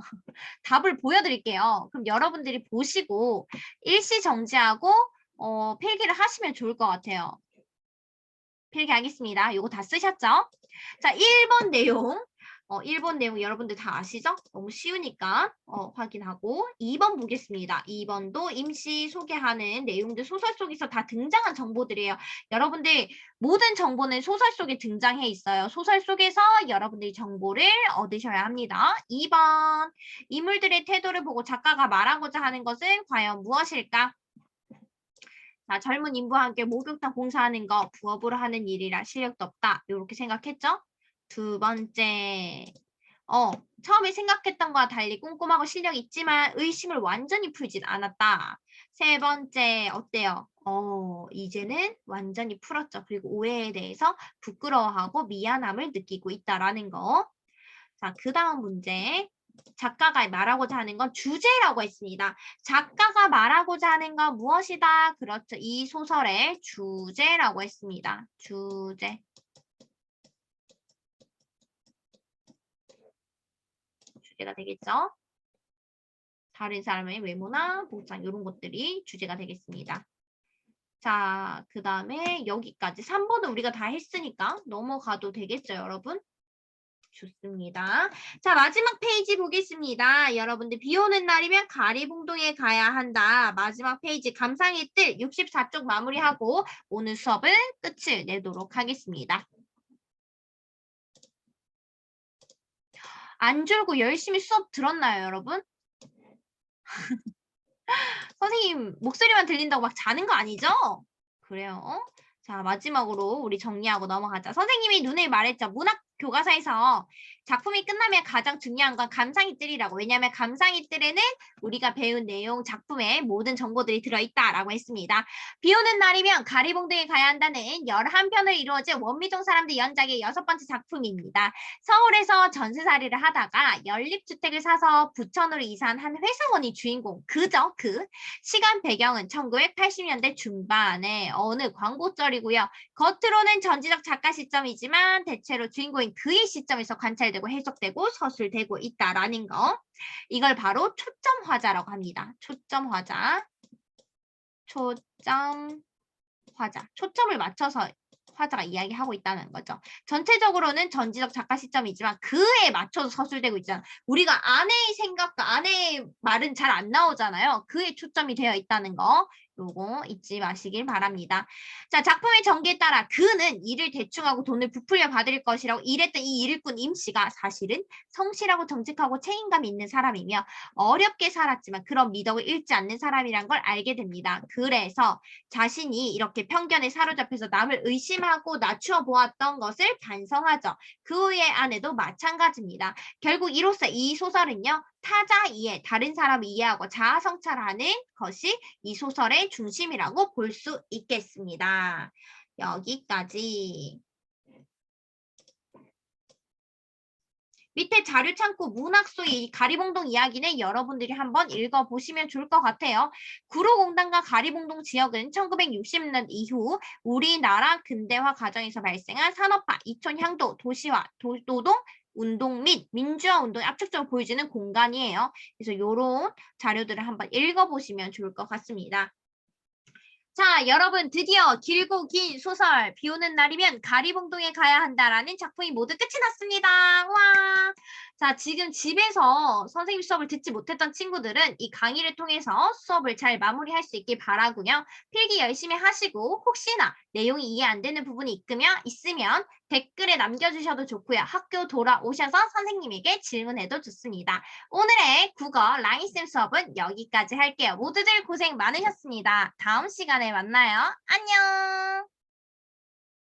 답을 보여드릴게요. 그럼 여러분들이 보시고 일시 정지하고 필기를 하시면 좋을 것 같아요. 필기하겠습니다. 요거 다 쓰셨죠? 자, 1번 내용. 1번 내용 여러분들 다 아시죠? 너무 쉬우니까 확인하고 2번 보겠습니다. 2번도 임시 소개하는 내용들 소설 속에서 다 등장한 정보들이에요. 여러분들 모든 정보는 소설 속에 등장해 있어요. 소설 속에서 여러분들이 정보를 얻으셔야 합니다. 2번 인물들의 태도를 보고 작가가 말하고자 하는 것은 과연 무엇일까? 자, 젊은 인부와 함께 목욕탕 공사하는 거 부업으로 하는 일이라 실력도 없다. 이렇게 생각했죠? 두 번째, 처음에 생각했던 거와 달리 꼼꼼하고 실력 있지만 의심을 완전히 풀진 않았다. 세 번째, 어때요? 이제는 완전히 풀었죠. 그리고 오해에 대해서 부끄러워하고 미안함을 느끼고 있다라는 거. 자, 그 다음 문제. 작가가 말하고자 하는 건 주제라고 했습니다. 작가가 말하고자 하는 건 무엇이다? 그렇죠. 이 소설의 주제라고 했습니다. 주제. 주제가 되겠죠? 다른 사람의 외모나 복장 이런 것들이 주제가 되겠습니다. 자, 그 다음에 여기까지 3번은 우리가 다 했으니까 넘어가도 되겠죠, 여러분? 좋습니다. 자, 마지막 페이지 보겠습니다. 여러분들 비 오는 날이면 가리봉동에 가야 한다. 마지막 페이지 감상의 뜻 64쪽 마무리하고 오늘 수업은 끝을 내도록 하겠습니다. 안 졸고 열심히 수업 들었나요, 여러분? 선생님 목소리만 들린다고 막 자는 거 아니죠? 그래요. 자, 마지막으로 우리 정리하고 넘어가자. 선생님이 눈에 말했죠. 교과서에서 작품이 끝나면 가장 중요한 건 감상이뜰이라고. 왜냐하면 감상이뜰에는 우리가 배운 내용, 작품에 모든 정보들이 들어있다라고 했습니다. 비 오는 날이면 가리봉동에 가야 한다는 11편을 이루어진 원미동 사람들 연작의 6번째 작품입니다. 서울에서 전세살이를 하다가 연립주택을 사서 부천으로 이사한 한 회사원이 주인공. 그죠? 시간 배경은 1980년대 중반에 어느 광고절이고요. 겉으로는 전지적 작가 시점이지만 대체로 주인공인 그의 시점에서 관찰되고 해석되고 서술되고 있다라는 거. 이걸 바로 초점 화자라고 합니다. 초점 화자. 초점을 맞춰서 화자가 이야기하고 있다는 거죠. 전체적으로는 전지적 작가 시점이지만 그에 맞춰서 서술되고 있잖아. 우리가 아내의 생각과 아내의 말은 잘 안 나오잖아요. 그에 초점이 되어 있다는 거. 요거 잊지 마시길 바랍니다. 자, 작품의 전개에 따라 그는 일을 대충 하고 돈을 부풀려 받을 것이라고 일했던 이 일꾼 임씨가 사실은 성실하고 정직하고 책임감 있는 사람이며 어렵게 살았지만 그런 미덕을 잃지 않는 사람이란 걸 알게 됩니다. 그래서 자신이 이렇게 편견에 사로잡혀서 남을 의심하고 낮추어 보았던 것을 반성하죠. 그 후의 아내도 마찬가지입니다. 결국 이로써 이 소설은요. 타자 이해, 다른 사람을 이해하고 자아 성찰하는 것이 이 소설의 중심이라고 볼 수 있겠습니다. 여기까지. 밑에 자료 창고 문학 속의 이 가리봉동 이야기는 여러분들이 한번 읽어보시면 좋을 것 같아요. 구로공단과 가리봉동 지역은 1960년 이후 우리나라 근대화 과정에서 발생한 산업화, 이촌향도, 도시화, 노동, 운동 및 민주화 운동을 압축적으로 보여주는 공간이에요. 그래서 이런 자료들을 한번 읽어보시면 좋을 것 같습니다. 자, 여러분 드디어 길고 긴 소설 비 오는 날이면 가리봉동에 가야 한다라는 작품이 모두 끝이 났습니다. 와! 자, 지금 집에서 선생님 수업을 듣지 못했던 친구들은 이 강의를 통해서 수업을 잘 마무리할 수 있길 바라고요. 필기 열심히 하시고 혹시나 내용이 이해 안 되는 부분이 있으면 댓글에 남겨주셔도 좋고요. 학교 돌아오셔서 선생님에게 질문해도 좋습니다. 오늘의 국어 라인쌤 수업은 여기까지 할게요. 모두들 고생 많으셨습니다. 다음 시간에 만나요. 안녕!